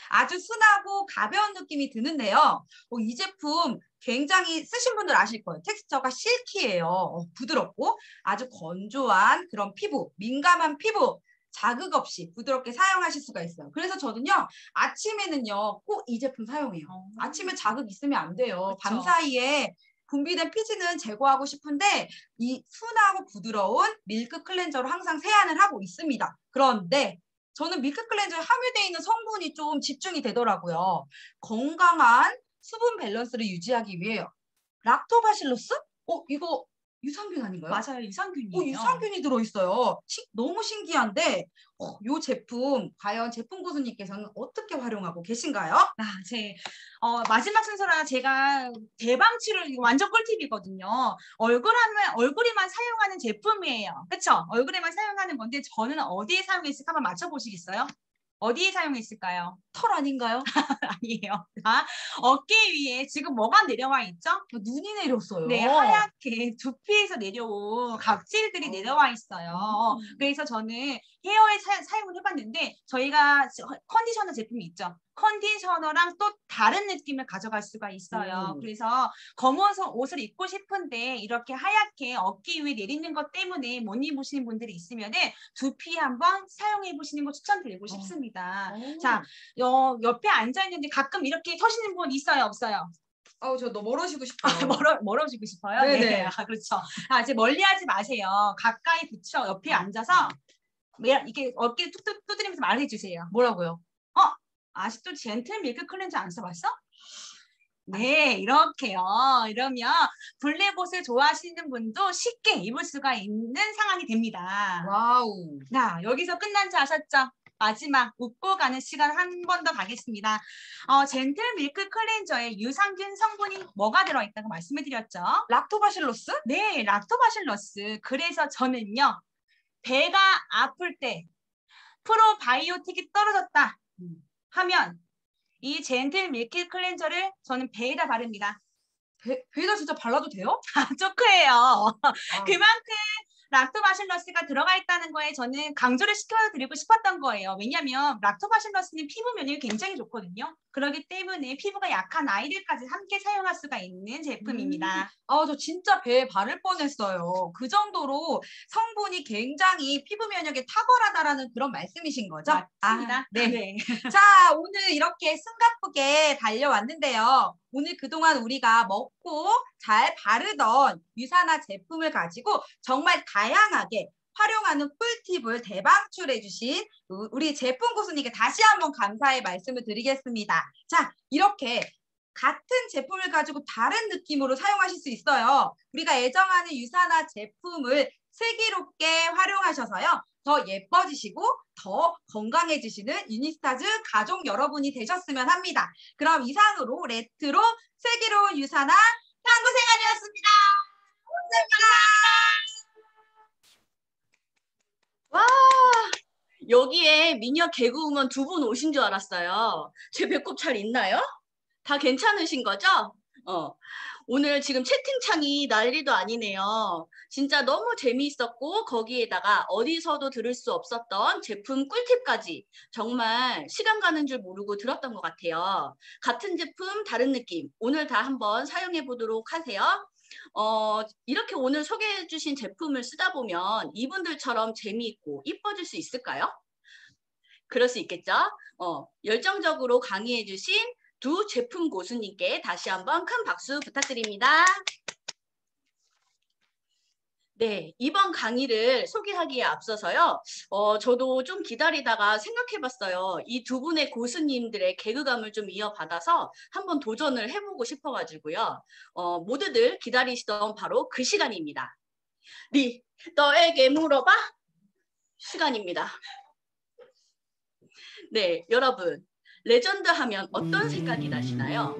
아주 순하고 가벼운 느낌이 드는데요. 이 제품 굉장히 쓰신 분들 아실 거예요. 텍스처가 실키예요. 부드럽고 아주 건조한 그런 피부, 민감한 피부 자극 없이 부드럽게 사용하실 수가 있어요. 그래서 저는요, 아침에는요, 꼭 이 제품 사용해요. 아침에 자극 있으면 안 돼요. 그쵸. 밤 사이에 분비된 피지는 제거하고 싶은데 이 순하고 부드러운 밀크 클렌저로 항상 세안을 하고 있습니다. 그런데 저는 밀크 클렌저에 함유되어 있는 성분이 좀 집중이 되더라고요. 건강한 수분 밸런스를 유지하기 위해요. 락토바실러스? 이거 유산균 아닌가요? 맞아요. 유산균이에요. 유산균이 들어있어요. 너무 신기한데 이 제품 과연 제품 고수님께서는 어떻게 활용하고 계신가요? 마지막 순서라 제가 대방출을 이거 완전 꿀팁이거든요. 얼굴에만 사용하는 제품이에요. 그렇죠? 얼굴에만 사용하는 건데 저는 어디에 사용했을까 한번 맞춰보시겠어요? 어디에 사용했을까요? 털 아닌가요? 아니에요. 어깨 위에 지금 뭐가 내려와 있죠? 눈이 내렸어요. 네, 하얗게 두피에서 내려온 각질들이 내려와 있어요. 그래서 저는 헤어에 사용을 해봤는데 저희가 컨디셔너 제품이 있죠. 컨디셔너랑 또 다른 느낌을 가져갈 수가 있어요. 그래서 검은 옷을 입고 싶은데 이렇게 하얗게 어깨 위에 내리는 것 때문에 못 입으시는 분들이 있으면 두피에 한번 사용해 보시는 거 추천드리고 싶습니다. 자, 옆에 앉아있는데 가끔 이렇게 서시는 분 있어요? 없어요? 저 너 멀어지고 싶어요. 멀어지고 싶어요? 네네. 네. 그렇죠. 이제 멀리 하지 마세요. 가까이 붙여 옆에 앉아서 이렇게 어깨 툭툭 두드리면서 말해주세요. 뭐라고요? 아직도 젠틀 밀크 클렌저 안 써봤어? 네, 이렇게요. 이러면 블랙옷을 좋아하시는 분도 쉽게 입을 수가 있는 상황이 됩니다. 와우. 자, 여기서 끝난 줄 아셨죠? 마지막 웃고 가는 시간 한 번 더 가겠습니다. 젠틀 밀크 클렌저에 유산균 성분이 뭐가 들어있다고 말씀을 드렸죠? 락토바실러스? 네, 락토바실러스. 그래서 저는요, 배가 아플 때 프로바이오틱이 떨어졌다 하면 이 젠틀 밀크 클렌저를 저는 배에다 바릅니다. 배에다 진짜 발라도 돼요? 조크예요. 그만큼 락토바실러스가 들어가 있다는 거에 저는 강조를 시켜드리고 싶었던 거예요. 왜냐하면 락토바실러스는 피부 면역이 굉장히 좋거든요. 그렇기 때문에 피부가 약한 아이들까지 함께 사용할 수가 있는 제품입니다. 저 진짜 배에 바를 뻔했어요. 그 정도로 성분이 굉장히 피부 면역에 탁월하다라는 그런 말씀이신 거죠? 맞습니다. 네. 자, 오늘 이렇게 숨가쁘게 달려왔는데요. 오늘 그동안 우리가 먹고 잘 바르던 유산화 제품을 가지고 정말 다양하게 활용하는 꿀팁을 대방출해 주신 우리 제품 고수님께 다시 한번 감사의 말씀을 드리겠습니다. 자, 이렇게 같은 제품을 가지고 다른 느낌으로 사용하실 수 있어요. 우리가 애정하는 유산화 제품을 슬기롭게 활용하셔서요. 더 예뻐지시고 더 건강해지시는 유니스타즈 가족 여러분이 되셨으면 합니다. 그럼 이상으로 레트로 슬기로운 유산아 탐구생활이었습니다. 감사합니다. 와, 여기에 미녀 개그우먼 두 분 오신 줄 알았어요. 제 배꼽 잘 있나요? 다 괜찮으신 거죠? 오늘 지금 채팅창이 난리도 아니네요. 진짜 너무 재미있었고 거기에다가 어디서도 들을 수 없었던 제품 꿀팁까지 정말 시간 가는 줄 모르고 들었던 것 같아요. 같은 제품 다른 느낌 오늘 다 한번 사용해 보도록 하세요. 이렇게 오늘 소개해 주신 제품을 쓰다 보면 이분들처럼 재미있고 이뻐질 수 있을까요? 그럴 수 있겠죠? 열정적으로 강의해 주신 두 제품 고수님께 다시 한번 큰 박수 부탁드립니다. 네, 이번 강의를 소개하기에 앞서서요. 저도 좀 기다리다가 생각해봤어요. 이 두 분의 고수님들의 개그감을 좀 이어받아서 한번 도전을 해보고 싶어가지고요. 모두들 기다리시던 바로 그 시간입니다. 네, 너에게 물어봐? 시간입니다. 네, 여러분. 레전드 하면 어떤 생각이 나시나요?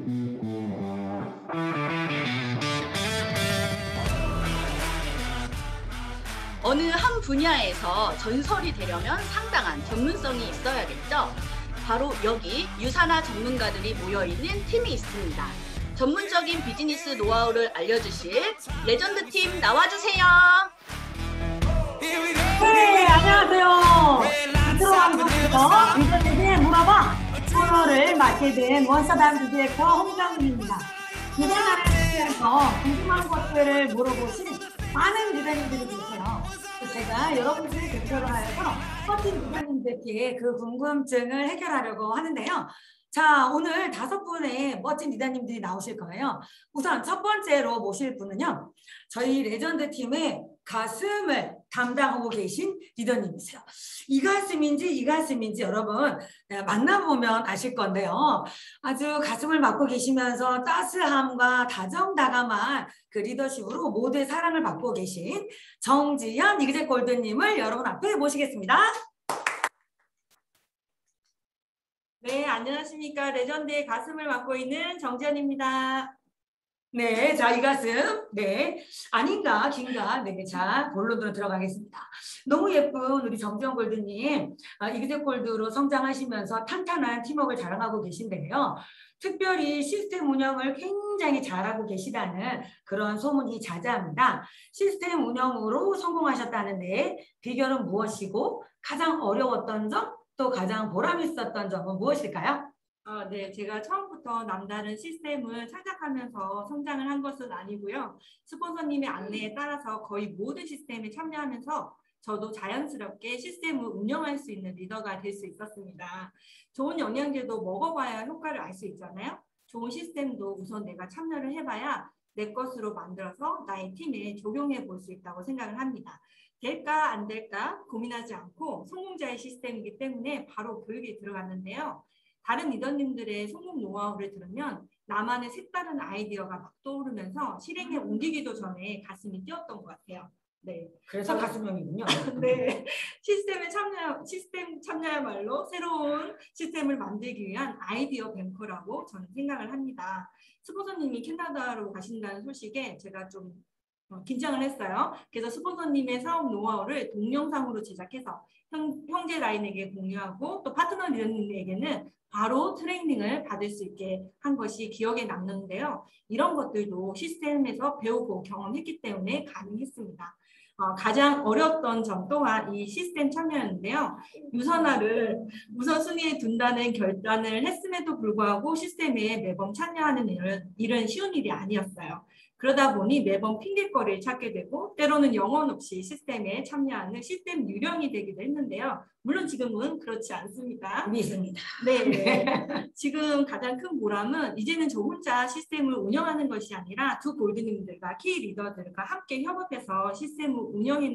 어느 한 분야에서 전설이 되려면 상당한 전문성이 있어야겠죠? 바로 여기 유산화 전문가들이 모여있는 팀이 있습니다. 전문적인 비즈니스 노하우를 알려주실 레전드 팀 나와주세요. 네, 안녕하세요. 들어가면서 리더에게 물어봐 코너를 맡게 된 원서담 디렉터 홍정민입니다. 유산화에서 궁금한 것들을 물어보신 많은 리더님들이 계세요. 제가 여러분들을 대표로 하여서 멋진 리더님들께 그 궁금증을 해결하려고 하는데요. 자, 오늘 5분의 멋진 리더님들이 나오실 거예요. 우선 첫 번째로 모실 분은요. 저희 레전드 팀의 가슴을 담당하고 계신 리더님이세요. 이 가슴인지 여러분 만나보면 아실 건데요. 아주 가슴을 맡고 계시면서 따스함과 다정다감한 그 리더십으로 모두의 사랑을 받고 계신 정지현 이그제 골드님을 여러분 앞에 모시겠습니다. 네, 안녕하십니까. 레전드의 가슴을 맡고 있는 정지현입니다. 네, 자, 이 가슴, 네, 아닌가, 긴가, 네, 자, 본론으로 들어가겠습니다. 너무 예쁜 우리 정지현 골드님, 이그제 골드로 성장하시면서 탄탄한 팀워크를 자랑하고 계신데요. 특별히 시스템 운영을 굉장히 잘하고 계시다는 그런 소문이 자자합니다. 시스템 운영으로 성공하셨다는데 비결은 무엇이고 가장 어려웠던 점, 또 가장 보람 있었던 점은 무엇일까요? 네, 제가 처음부터 남다른 시스템을 창작하면서 성장을 한 것은 아니고요. 스폰서님의 안내에 따라서 거의 모든 시스템에 참여하면서 저도 자연스럽게 시스템을 운영할 수 있는 리더가 될 수 있었습니다. 좋은 영양제도 먹어봐야 효과를 알 수 있잖아요. 좋은 시스템도 우선 내가 참여를 해봐야 내 것으로 만들어서 나의 팀에 적용해 볼 수 있다고 생각을 합니다. 될까 안 될까 고민하지 않고 성공자의 시스템이기 때문에 바로 교육에 들어갔는데요. 다른 리더님들의 성공 노하우를 들으면 나만의 색다른 아이디어가 막 떠오르면서 실행에 옮기기도 전에 가슴이 뛰었던 것 같아요. 네, 그래서 가슴형이군요. 네, 시스템 참여야말로 새로운 시스템을 만들기 위한 아이디어 뱅커라고 저는 생각을 합니다. 스폰서님이 캐나다로 가신다는 소식에 제가 좀 긴장을 했어요. 그래서 스폰서님의 사업 노하우를 동영상으로 제작해서 형제 라인에게 공유하고 또 파트너 리더님에게는 바로 트레이닝을 받을 수 있게 한 것이 기억에 남는데요. 이런 것들도 시스템에서 배우고 경험했기 때문에 가능했습니다. 가장 어려웠던 점 또한 이 시스템 참여였는데요. 유선화를 우선순위에 둔다는 결단을 했음에도 불구하고 시스템에 매번 참여하는 일은 쉬운 일이 아니었어요. 그러다 보니 매번 핑계거리를 찾게 되고 때로는 영혼 없이 시스템에 참여하는 시스템 유령이 되기도 했는데요. 물론 지금은 그렇지 않습니다. 믿습니다. 네. 지금 가장 큰 보람은 이제는 저 혼자 시스템을 운영하는 것이 아니라 두 골드님들과 키 리더들과 함께 협업해서 시스템을 운영해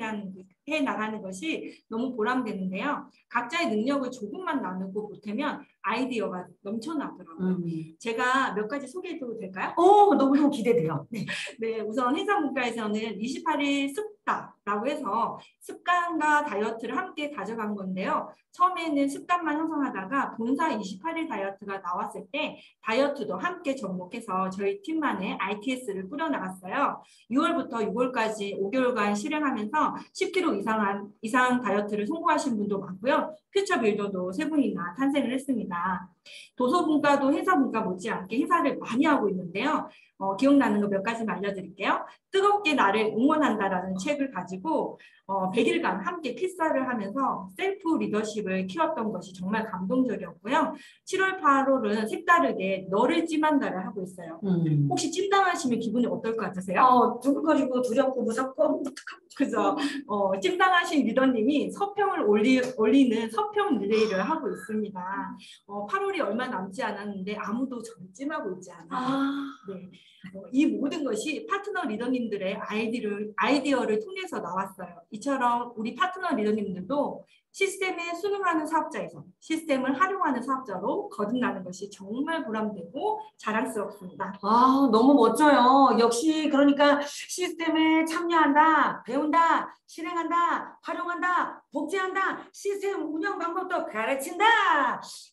나가는 것이 너무 보람되는데요. 각자의 능력을 조금만 나누고 보태면 아이디어가 넘쳐나더라고요. 제가 몇 가지 소개해도 될까요? 너무 기대돼요. 네. 네, 우선 해상문과에서는 28일 싶다라고 해서 습관과 다이어트를 함께 가져간 건데요. 처음에는 습관만 형성하다가 본사 28일 다이어트가 나왔을 때 다이어트도 함께 접목해서 저희 팀만의 ITS를 꾸려나갔어요. 6월부터 6월까지 5개월간 실행하면서 10kg 이상 다이어트를 성공하신 분도 많고요. 퓨처 빌더도 3분이나 탄생을 했습니다. 도서분과도 행사분과 못지않게 행사를 많이 하고 있는데요. 기억나는 거 몇 가지만 알려드릴게요. 뜨겁게 나를 응원한다라는 책을 가지고 100일간 함께 필사를 하면서 셀프 리더십을 키웠던 것이 정말 감동적이었고요. 7월, 8월은 색다르게 너를 찜한다를 하고 있어요. 혹시 찜당하시면 기분이 어떨 것 같으세요? 두근거리고 두렵고 무섭고 그죠? 찜당하신 리더님이 서평을 올리는 서평 릴레이를 하고 있습니다. 8월이 얼마 남지 않았는데 아무도 저를 찜하고 있지 않아요. 네. 이 모든 것이 파트너 리더님들의 아이디어를 통해서 나왔어요. 이처럼 우리 파트너 리더님들도 시스템에 순응하는 사업자에서 시스템을 활용하는 사업자로 거듭나는 것이 정말 보람되고 자랑스럽습니다. 너무 멋져요. 역시 그러니까 시스템에 참여한다, 배운다, 실행한다, 활용한다, 복제한다, 시스템 운영 방법도 가르친다.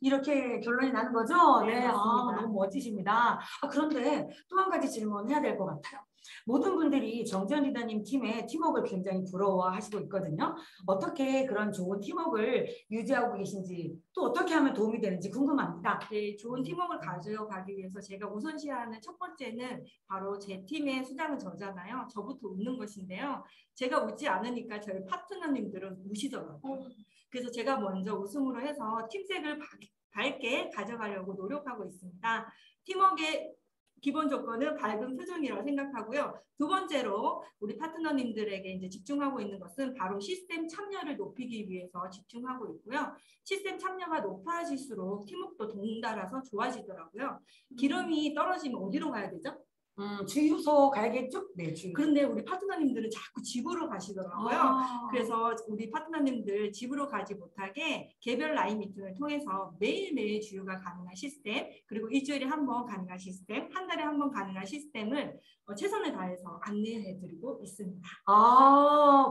이렇게 결론이 나는 거죠? 네, 맞습니다. 너무 멋지십니다. 그런데 또 한 가지 질문해야 될 것 같아요. 모든 분들이 정지현 리더님 팀의 팀워크를 굉장히 부러워하시고 있거든요. 어떻게 그런 좋은 팀워크를 유지하고 계신지 또 어떻게 하면 도움이 되는지 궁금합니다. 네, 좋은 팀워크를 가져가기 위해서 제가 우선시하는 첫 번째는 바로 제 팀의 수장은 저잖아요. 저부터 웃는 것인데요. 제가 웃지 않으니까 저희 파트너님들은 우시더라고요. 그래서 제가 먼저 웃음으로 해서 팀색을 밝게 가져가려고 노력하고 있습니다. 팀워크의 기본 조건은 밝은 표정이라고 생각하고요. 두 번째로 우리 파트너님들에게 이제 집중하고 있는 것은 바로 시스템 참여를 높이기 위해서 집중하고 있고요. 시스템 참여가 높아질수록 팀워크도 동달아서 좋아지더라고요. 기름이 떨어지면 어디로 가야 되죠? 주유소 가야겠죠? 네, 주유소. 그런데 우리 파트너님들은 자꾸 집으로 가시더라고요. 그래서 우리 파트너님들 집으로 가지 못하게 개별 라인 미팅을 통해서 매일매일 주유가 가능한 시스템, 그리고 일주일에 한 번 가능한 시스템, 한 달에 한 번 가능한 시스템을 최선을 다해서 안내해드리고 있습니다.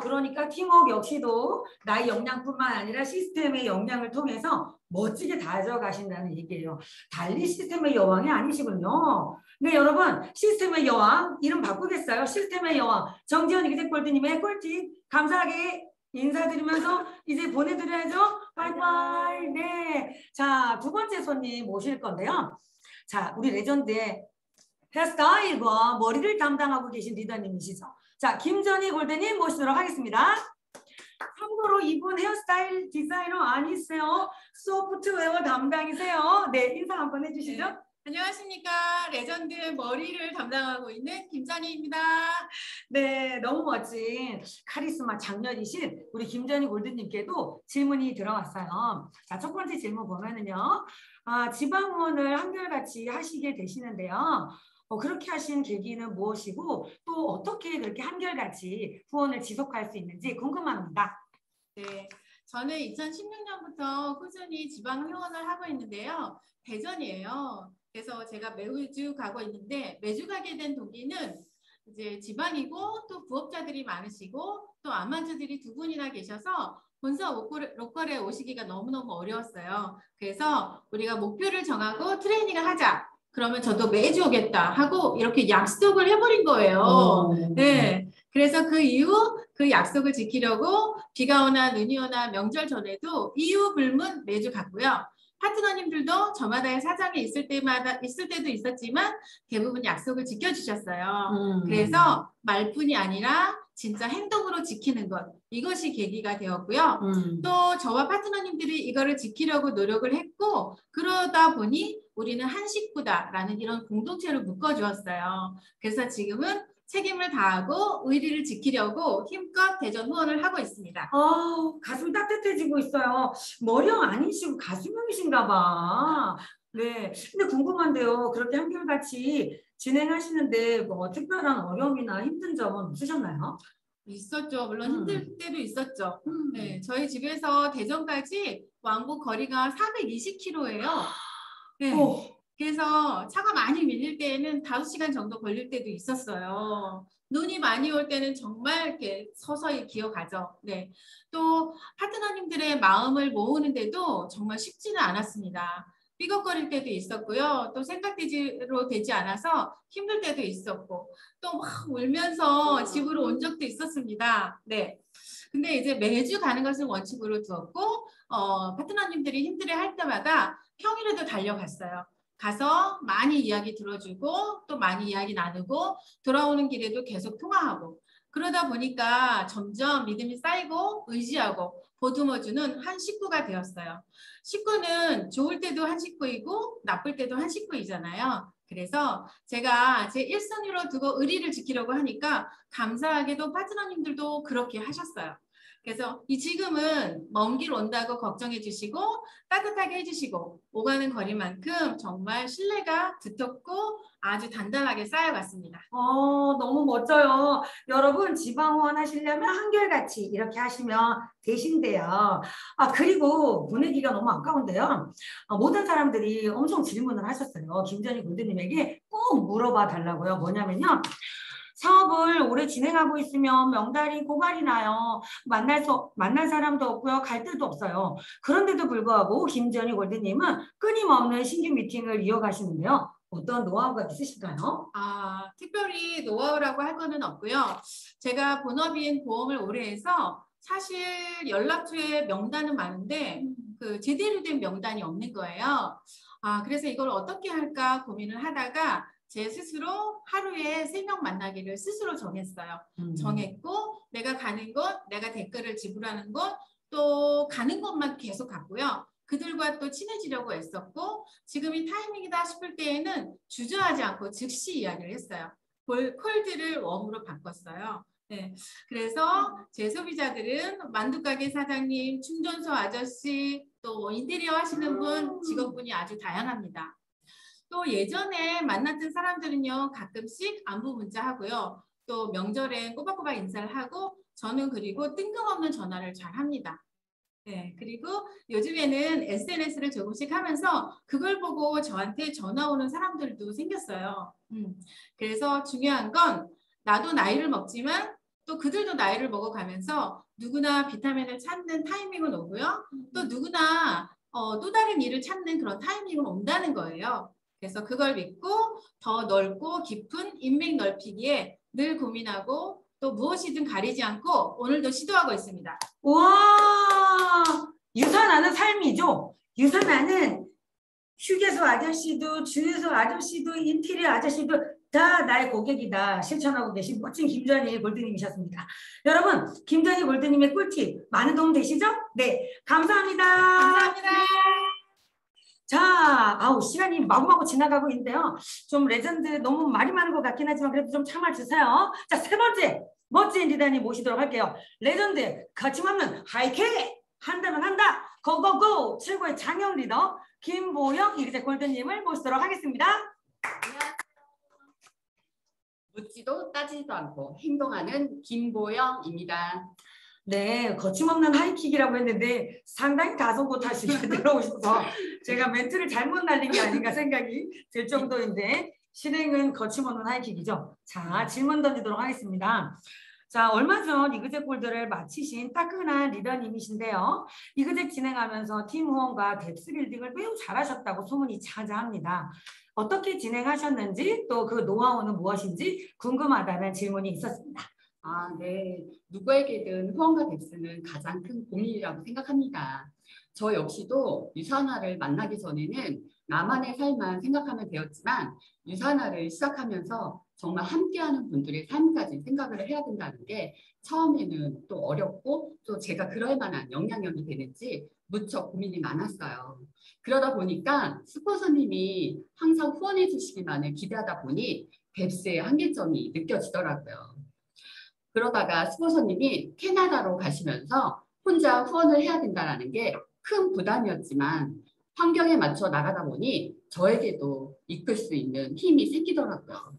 그러니까 팀워크 역시도 나의 역량뿐만 아니라 시스템의 역량을 통해서 멋지게 다져가신다는 얘기예요. 달리 시스템의 여왕이 아니시군요. 네, 여러분, 시스템의 여왕 이름 바꾸겠어요. 시스템의 여왕 정지현 이기재골드님의 꿀팁 감사하게 인사드리면서 이제 보내드려야죠. 바이바이. 네, 자, 두 번째 손님 모실 건데요. 자, 우리 레전드의 헤어스타일과 머리를 담당하고 계신 리더님이시죠. 자, 김전희 골드님 모시도록 하겠습니다. 참고로 이분 헤어스타일 디자이너 아니세요. 소프트웨어 담당이세요. 네, 인사 한번 해주시죠. 네. 안녕하십니까. 레전드 머리를 담당하고 있는 김전희입니다. 네, 너무 멋진 카리스마 장렬이신 우리 김전희 골드님께도 질문이 들어왔어요. 자, 첫 번째 질문 보면은요. 지방 후원을 한결같이 하시게 되시는데요. 그렇게 하신 계기는 무엇이고 또 어떻게 그렇게 한결같이 후원을 지속할 수 있는지 궁금합니다. 네, 저는 2016년부터 꾸준히 지방 후원을 하고 있는데요. 대전이에요. 그래서 제가 매주 가고 있는데 매주 가게 된 동기는 이제 지방이고 또 부업자들이 많으시고 또 암환자들이 2분이나 계셔서 본사 로컬에 오시기가 너무너무 어려웠어요. 그래서 우리가 목표를 정하고 트레이닝을 하자. 그러면 저도 매주 오겠다 하고 이렇게 약속을 해버린 거예요. 네. 그래서 그 이후 그 약속을 지키려고 비가 오나 눈이 오나 명절 전에도 이유 불문 매주 갔고요. 파트너님들도 저마다의 사장이 있을 때도 있었지만 대부분 약속을 지켜주셨어요. 그래서 말뿐이 아니라 진짜 행동으로 지키는 것, 이것이 계기가 되었고요. 또 저와 파트너님들이 이거를 지키려고 노력을 했고 그러다 보니 우리는 한 식구다라는 이런 공동체를 묶어주었어요. 그래서 지금은 책임을 다하고 의리를 지키려고 힘껏 대전 후원을 하고 있습니다. 가슴 따뜻해지고 있어요. 머리형 아니시고 가수명이신가 봐. 네. 근데 궁금한데요. 그렇게 한결같이 진행하시는데 뭐 특별한 어려움이나 힘든 점은 없으셨나요? 있었죠. 물론 힘들 때도 있었죠. 네, 저희 집에서 대전까지 왕복 거리가 420km예요. 네. 그래서 차가 많이 밀릴 때에는 5시간 정도 걸릴 때도 있었어요. 눈이 많이 올 때는 정말 이렇게 서서히 기어가죠. 네. 또 파트너님들의 마음을 모으는데도 정말 쉽지는 않았습니다. 삐걱거릴 때도 있었고요. 또 생각대로 되지 않아서 힘들 때도 있었고, 또 막 울면서 집으로 온 적도 있었습니다. 네. 근데 이제 매주 가는 것을 원칙으로 두었고, 파트너님들이 힘들어할 때마다 평일에도 달려갔어요. 가서 많이 이야기 들어주고 또 많이 이야기 나누고 돌아오는 길에도 계속 통화하고 그러다 보니까 점점 믿음이 쌓이고 의지하고 보듬어주는 한 식구가 되었어요. 식구는 좋을 때도 한 식구이고 나쁠 때도 한 식구이잖아요. 그래서 제가 제 1순위로 두고 의리를 지키려고 하니까 감사하게도 파트너님들도 그렇게 하셨어요. 그래서 지금은 먼 길 온다고 걱정해 주시고 따뜻하게 해주시고 오가는 거리만큼 정말 신뢰가 두텁고 아주 단단하게 쌓여갔습니다. 너무 멋져요. 여러분 지방 후원 하시려면 한결같이 이렇게 하시면 되신대요. 그리고 보내기가 너무 아까운데요. 모든 사람들이 엄청 질문을 하셨어요. 김전희 골드님에게 꼭 물어봐 달라고요. 뭐냐면요. 사업을 오래 진행하고 있으면 명달이 고갈이 나요. 만날 사람도 없고요. 갈 데도 없어요. 그런데도 불구하고 김전희 골드님은 끊임없는 신규 미팅을 이어가시는데요. 어떤 노하우가 있으실까요? 특별히 노하우라고 할 거는 없고요. 제가 본업인 보험을 오래 해서 사실 연락처에 명단은 많은데 제대로 된 명단이 없는 거예요. 그래서 이걸 어떻게 할까 고민을 하다가 제 스스로 하루에 3명 만나기를 스스로 정했어요. 정했고 내가 가는 곳, 내가 댓글을 지불하는 곳, 또 가는 곳만 계속 갔고요. 그들과 또 친해지려고 애썼고 지금이 타이밍이다 싶을 때에는 주저하지 않고 즉시 이야기를 했어요. 콜드를 웜으로 바꿨어요. 네, 그래서 제 소비자들은 만두가게 사장님, 충전소 아저씨, 또 인테리어 하시는 분, 직업군이 아주 다양합니다. 또 예전에 만났던 사람들은요 가끔씩 안부 문자 하고요. 또 명절에 꼬박꼬박 인사를 하고 저는 그리고 뜬금없는 전화를 잘 합니다. 네, 그리고 요즘에는 SNS를 조금씩 하면서 그걸 보고 저한테 전화 오는 사람들도 생겼어요. 그래서 중요한 건 나도 나이를 먹지만 또 그들도 나이를 먹어가면서 누구나 비타민을 찾는 타이밍은 오고요. 또 누구나 또 다른 일을 찾는 그런 타이밍은 온다는 거예요. 그래서 그걸 믿고 더 넓고 깊은 인맥 넓히기에 늘 고민하고 또 무엇이든 가리지 않고 오늘도 시도하고 있습니다. 와, 유선하는 삶이죠. 유선하는 휴게소 아저씨도 주유소 아저씨도 인테리어 아저씨도 다 나의 고객이다 실천하고 계신 멋진 김전희 골드님이셨습니다. 여러분 김전희 골드님의 꿀팁 많은 도움 되시죠? 네, 감사합니다. 감사합니다. 자, 시간이 마구마구 지나가고 있는데요. 좀 레전드 너무 말이 많은 것 같긴 하지만 그래도 좀 참아주세요. 자, 3번째 멋진 리더님 모시도록 할게요. 레전드 거침없는 하이킥 한다면 한다 고고고 최고의 장영 리더 김보영 이그제 골드님을 모시도록 하겠습니다. 안녕하세요. 묻지도 따지지도 않고 행동하는 김보영입니다. 네, 거침없는 하이킥이라고 했는데 상당히 다소곳하시게 들어오셔서 제가 멘트를 잘못 날린 게 아닌가 생각이 들 정도인데 실행은 거침없는 하이킥이죠. 자, 질문 던지도록 하겠습니다. 자, 얼마 전 이그젝 골드를 마치신 따끈한 리더님이신데요. 이그젝 진행하면서 팀 후원과 뎁스 빌딩을 매우 잘하셨다고 소문이 자자합니다. 어떻게 진행하셨는지 또 그 노하우는 무엇인지 궁금하다는 질문이 있었습니다. 네. 누구에게든 후원과 뎁스는 가장 큰 고민이라고 생각합니다. 저 역시도 유산화를 만나기 전에는 나만의 삶만 생각하면 되었지만 유산화를 시작하면서 정말 함께하는 분들의 삶까지 생각을 해야 된다는 게 처음에는 또 어렵고 또 제가 그럴 만한 영향력이 되는지 무척 고민이 많았어요. 그러다 보니까 스폰서님이 항상 후원해 주시기만을 기대하다 보니 뎁스의 한계점이 느껴지더라고요. 그러다가 스폰서님이 캐나다로 가시면서 혼자 후원을 해야 된다는 게 큰 부담이었지만 환경에 맞춰 나가다 보니 저에게도 이끌 수 있는 힘이 생기더라고요.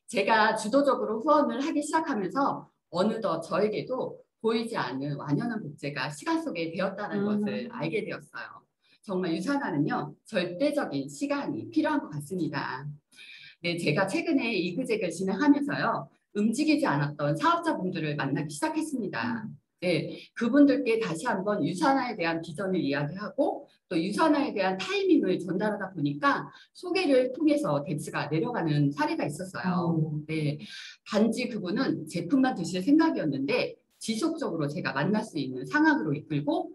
제가 주도적으로 후원을 하기 시작하면서 어느덧 저에게도 보이지 않는 완연한 복제가 시간 속에 되었다는 것을 알게 되었어요. 정말 유산화는요, 절대적인 시간이 필요한 것 같습니다. 네, 제가 최근에 이그젝을 진행하면서요, 움직이지 않았던 사업자분들을 만나기 시작했습니다. 네, 그분들께 다시 한번 유산화에 대한 비전을 이야기하고 또 유산화에 대한 타이밍을 전달하다 보니까 소개를 통해서 뎁스가 내려가는 사례가 있었어요. 네, 단지 그분은 제품만 드실 생각이었는데 지속적으로 제가 만날 수 있는 상황으로 이끌고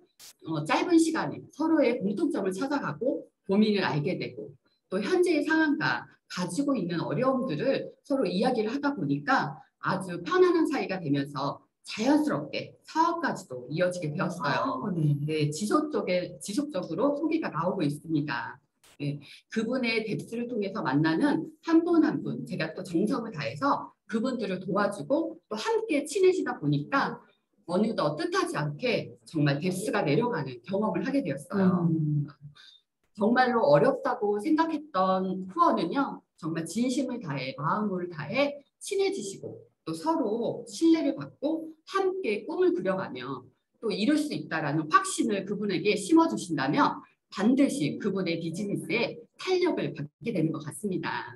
짧은 시간에 서로의 공통점을 찾아가고 고민을 알게 되고 또 현재의 상황과 가지고 있는 어려움들을 서로 이야기를 하다 보니까 아주 편안한 사이가 되면서 자연스럽게 사업까지도 이어지게 되었어요. 네, 지속적으로 소개가 나오고 있습니다. 네, 그분의 뎁스를 통해서 만나는 한 분 한 분 제가 또 정성을 다해서 그분들을 도와주고 또 함께 친해지다 보니까 어느덧 뜻하지 않게 정말 뎁스가 내려가는 경험을 하게 되었어요. 정말로 어렵다고 생각했던 후원은요, 정말 진심을 다해 마음을 다해 친해지시고 또 서로 신뢰를 받고 함께 꿈을 그려가며 또 이룰 수 있다라는 확신을 그분에게 심어주신다면 반드시 그분의 비즈니스에 탄력을 받게 되는 것 같습니다.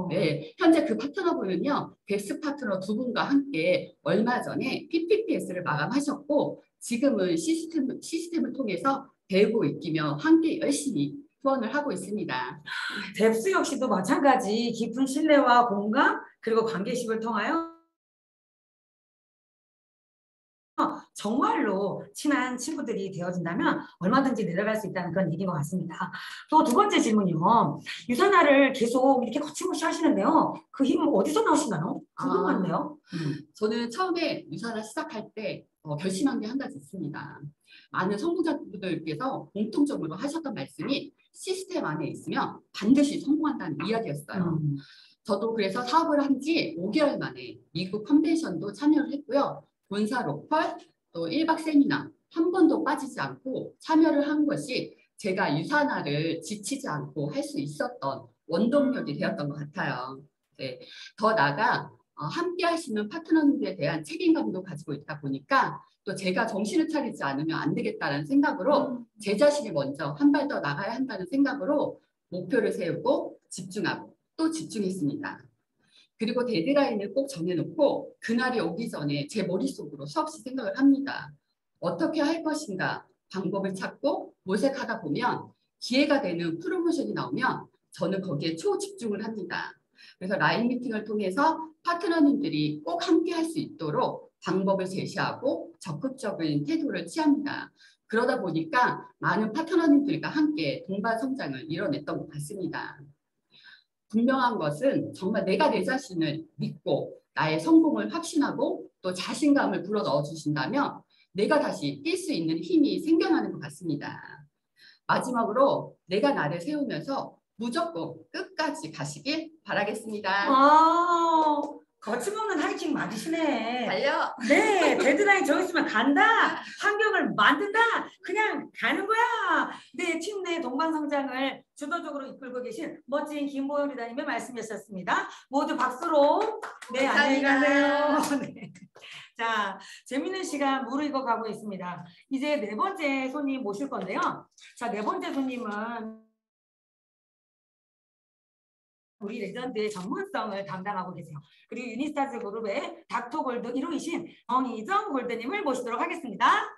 네, 현재 그 파트너분은요, 뎁스 파트너 두 분과 함께 얼마 전에 PPPS를 마감하셨고 지금은 시스템을 통해서 배우고 익히며 함께 열심히 후원을 하고 있습니다. 뎁스 역시도 마찬가지 깊은 신뢰와 공감 그리고 관계식을 통하여 정말로 친한 친구들이 되어진다면 얼마든지 내려갈 수 있다는 그런 얘기인 것 같습니다. 또 두 번째 질문이요. 유산화를 계속 이렇게 거침없이 하시는데요. 그 힘 어디서 나오시나요? 궁금한데요. 저는 처음에 유산화 시작할 때 결심한 게 한 가지 있습니다. 많은 성공자분들께서 공통적으로 하셨던 말씀이 시스템 안에 있으면 반드시 성공한다는 이야기였어요. 저도 그래서 사업을 한 지 5개월 만에 미국 컨벤션도 참여를 했고요. 본사 로컬, 또 1박 세미나 한 번도 빠지지 않고 참여를 한 것이 제가 유산화를 지치지 않고 할 수 있었던 원동력이 되었던 것 같아요. 네. 더 나아가 함께 하시는 파트너님들에 대한 책임감도 가지고 있다 보니까 또 제가 정신을 차리지 않으면 안 되겠다는 생각으로 제 자신이 먼저 한 발 더 나가야 한다는 생각으로 목표를 세우고 집중하고 또 집중했습니다. 그리고 데드라인을 꼭 정해놓고 그날이 오기 전에 제 머릿속으로 수없이 생각을 합니다. 어떻게 할 것인가 방법을 찾고 모색하다 보면 기회가 되는 프로모션이 나오면 저는 거기에 초집중을 합니다. 그래서 라인 미팅을 통해서 파트너님들이 꼭 함께 할 수 있도록 방법을 제시하고 적극적인 태도를 취합니다. 그러다 보니까 많은 파트너님들과 함께 동반 성장을 이뤄냈던 것 같습니다. 분명한 것은 정말 내가 내 자신을 믿고 나의 성공을 확신하고 또 자신감을 불어넣어 주신다면 내가 다시 뛸 수 있는 힘이 생겨나는 것 같습니다. 마지막으로 내가 나를 세우면서 무조건 끝까지 가시길 바라겠습니다. 거침없는 하이킹 맞으시네. 달려. 네, 데드라인 정했으면 간다. 환경을 만든다. 그냥 가는 거야. 네, 팀 내 동반 성장을 주도적으로 이끌고 계신 멋진 김보영 리더님의 말씀이었습니다. 모두 박수로 네, 안녕히 가세요. 네. 자, 재밌는 시간 무르익어 가고 있습니다. 이제 네 번째 손님 모실 건데요. 자, 네 번째 손님은 우리 레전드의 전문성을 담당하고 계세요. 그리고 유니스타즈 그룹의 닥터골드 1호이신 정희정 골드님을 모시도록 하겠습니다.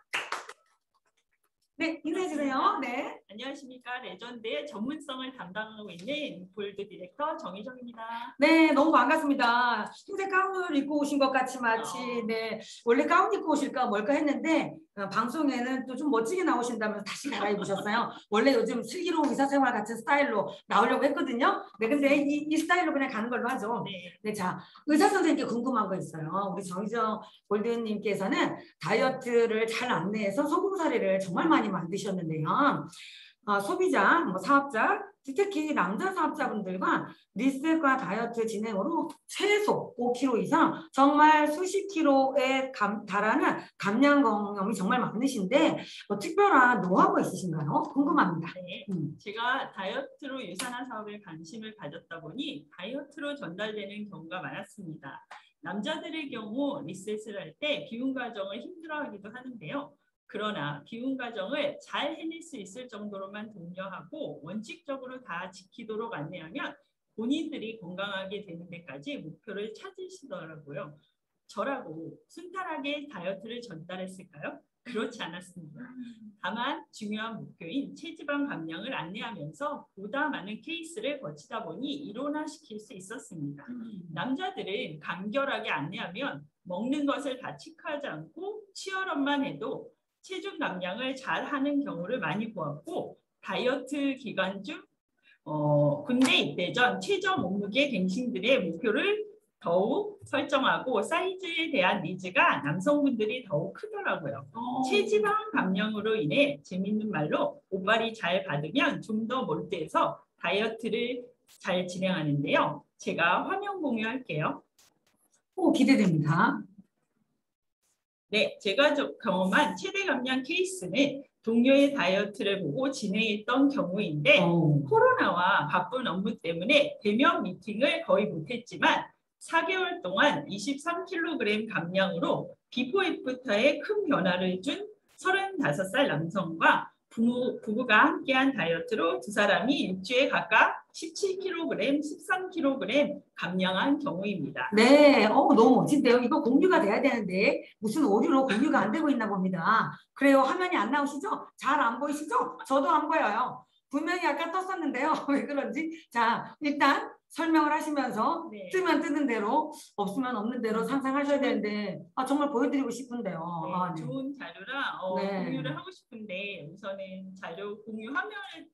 네, 인사해주세요. 네. 안녕하십니까. 레전드의 전문성을 담당하고 있는 골드 디렉터 정희정입니다. 네, 너무 반갑습니다. 흰색 가운을 입고 오신 것 같이 마치 네 원래 가운 입고 오실까 뭘까 했는데 방송에는 또 좀 멋지게 나오신다면서 다시 갈아입으셨어요. 원래 요즘 슬기로운 의사생활 같은 스타일로 나오려고 했거든요. 네, 근데 이 스타일로 그냥 가는 걸로 하죠. 네, 자, 의사 선생님께 궁금한 거 있어요. 우리 정희정 골드님께서는 다이어트를 잘 안내해서 성공 사례를 정말 많이 만드셨는데요. 소비자, 사업자, 특히 남자 사업자분들과 리셋과 다이어트 진행으로 최소 5kg 이상 정말 수십 킬로에 달하는 감량 경험이 정말 많으신데 특별한 노하우가 있으신가요? 궁금합니다. 네, 제가 다이어트로 유산화 사업에 관심을 가졌다 보니 다이어트로 전달되는 경우가 많았습니다. 남자들의 경우 리셋을 할 때 비움 과정을 힘들어하기도 하는데요. 그러나 비운 과정을 잘 해낼 수 있을 정도로만 독려하고 원칙적으로 다 지키도록 안내하면 본인들이 건강하게 되는 데까지 목표를 찾으시더라고요. 저라고 순탄하게 다이어트를 전달했을까요? 그렇지 않았습니다. 다만 중요한 목표인 체지방 감량을 안내하면서 보다 많은 케이스를 거치다 보니 일원화시킬 수 있었습니다. 남자들은 간결하게 안내하면 먹는 것을 다 체크하지 않고 치열업만 해도 체중 감량을 잘 하는 경우를 많이 보았고 다이어트 기간 중 군대 입대 전 최저 몸무게 갱신들의 목표를 더욱 설정하고 사이즈에 대한 니즈가 남성분들이 더욱 크더라고요. 체지방 감량으로 인해 재밌는 말로 옷발이 잘 받으면 좀 더 몰두해서 다이어트를 잘 진행하는데요. 제가 화면 공유할게요. 기대됩니다. 네, 제가 경험한 최대 감량 케이스는 동료의 다이어트를 보고 진행했던 경우인데 코로나와 바쁜 업무 때문에 대면 미팅을 거의 못했지만 4개월 동안 23kg 감량으로 비포 애프터에 큰 변화를 준 35살 남성과 부부가 함께한 다이어트로 두 사람이 일주에 각각 17kg, 13kg 감량한 경우입니다. 네, 너무 멋진데요. 이거 공유가 돼야 되는데 무슨 오류로 공유가 안 되고 있나 봅니다. 그래요, 화면이 안 나오시죠? 잘 안 보이시죠? 저도 안 보여요. 분명히 아까 떴었는데요. 왜 그런지. 자, 일단 설명을 하시면서 네. 뜨면 뜨는 대로 없으면 없는 대로 상상하셔야 되는데 정말 보여드리고 싶은데요. 네, 좋은 자료라 네. 공유를 하고 싶은데 우선은 자료 공유 화면에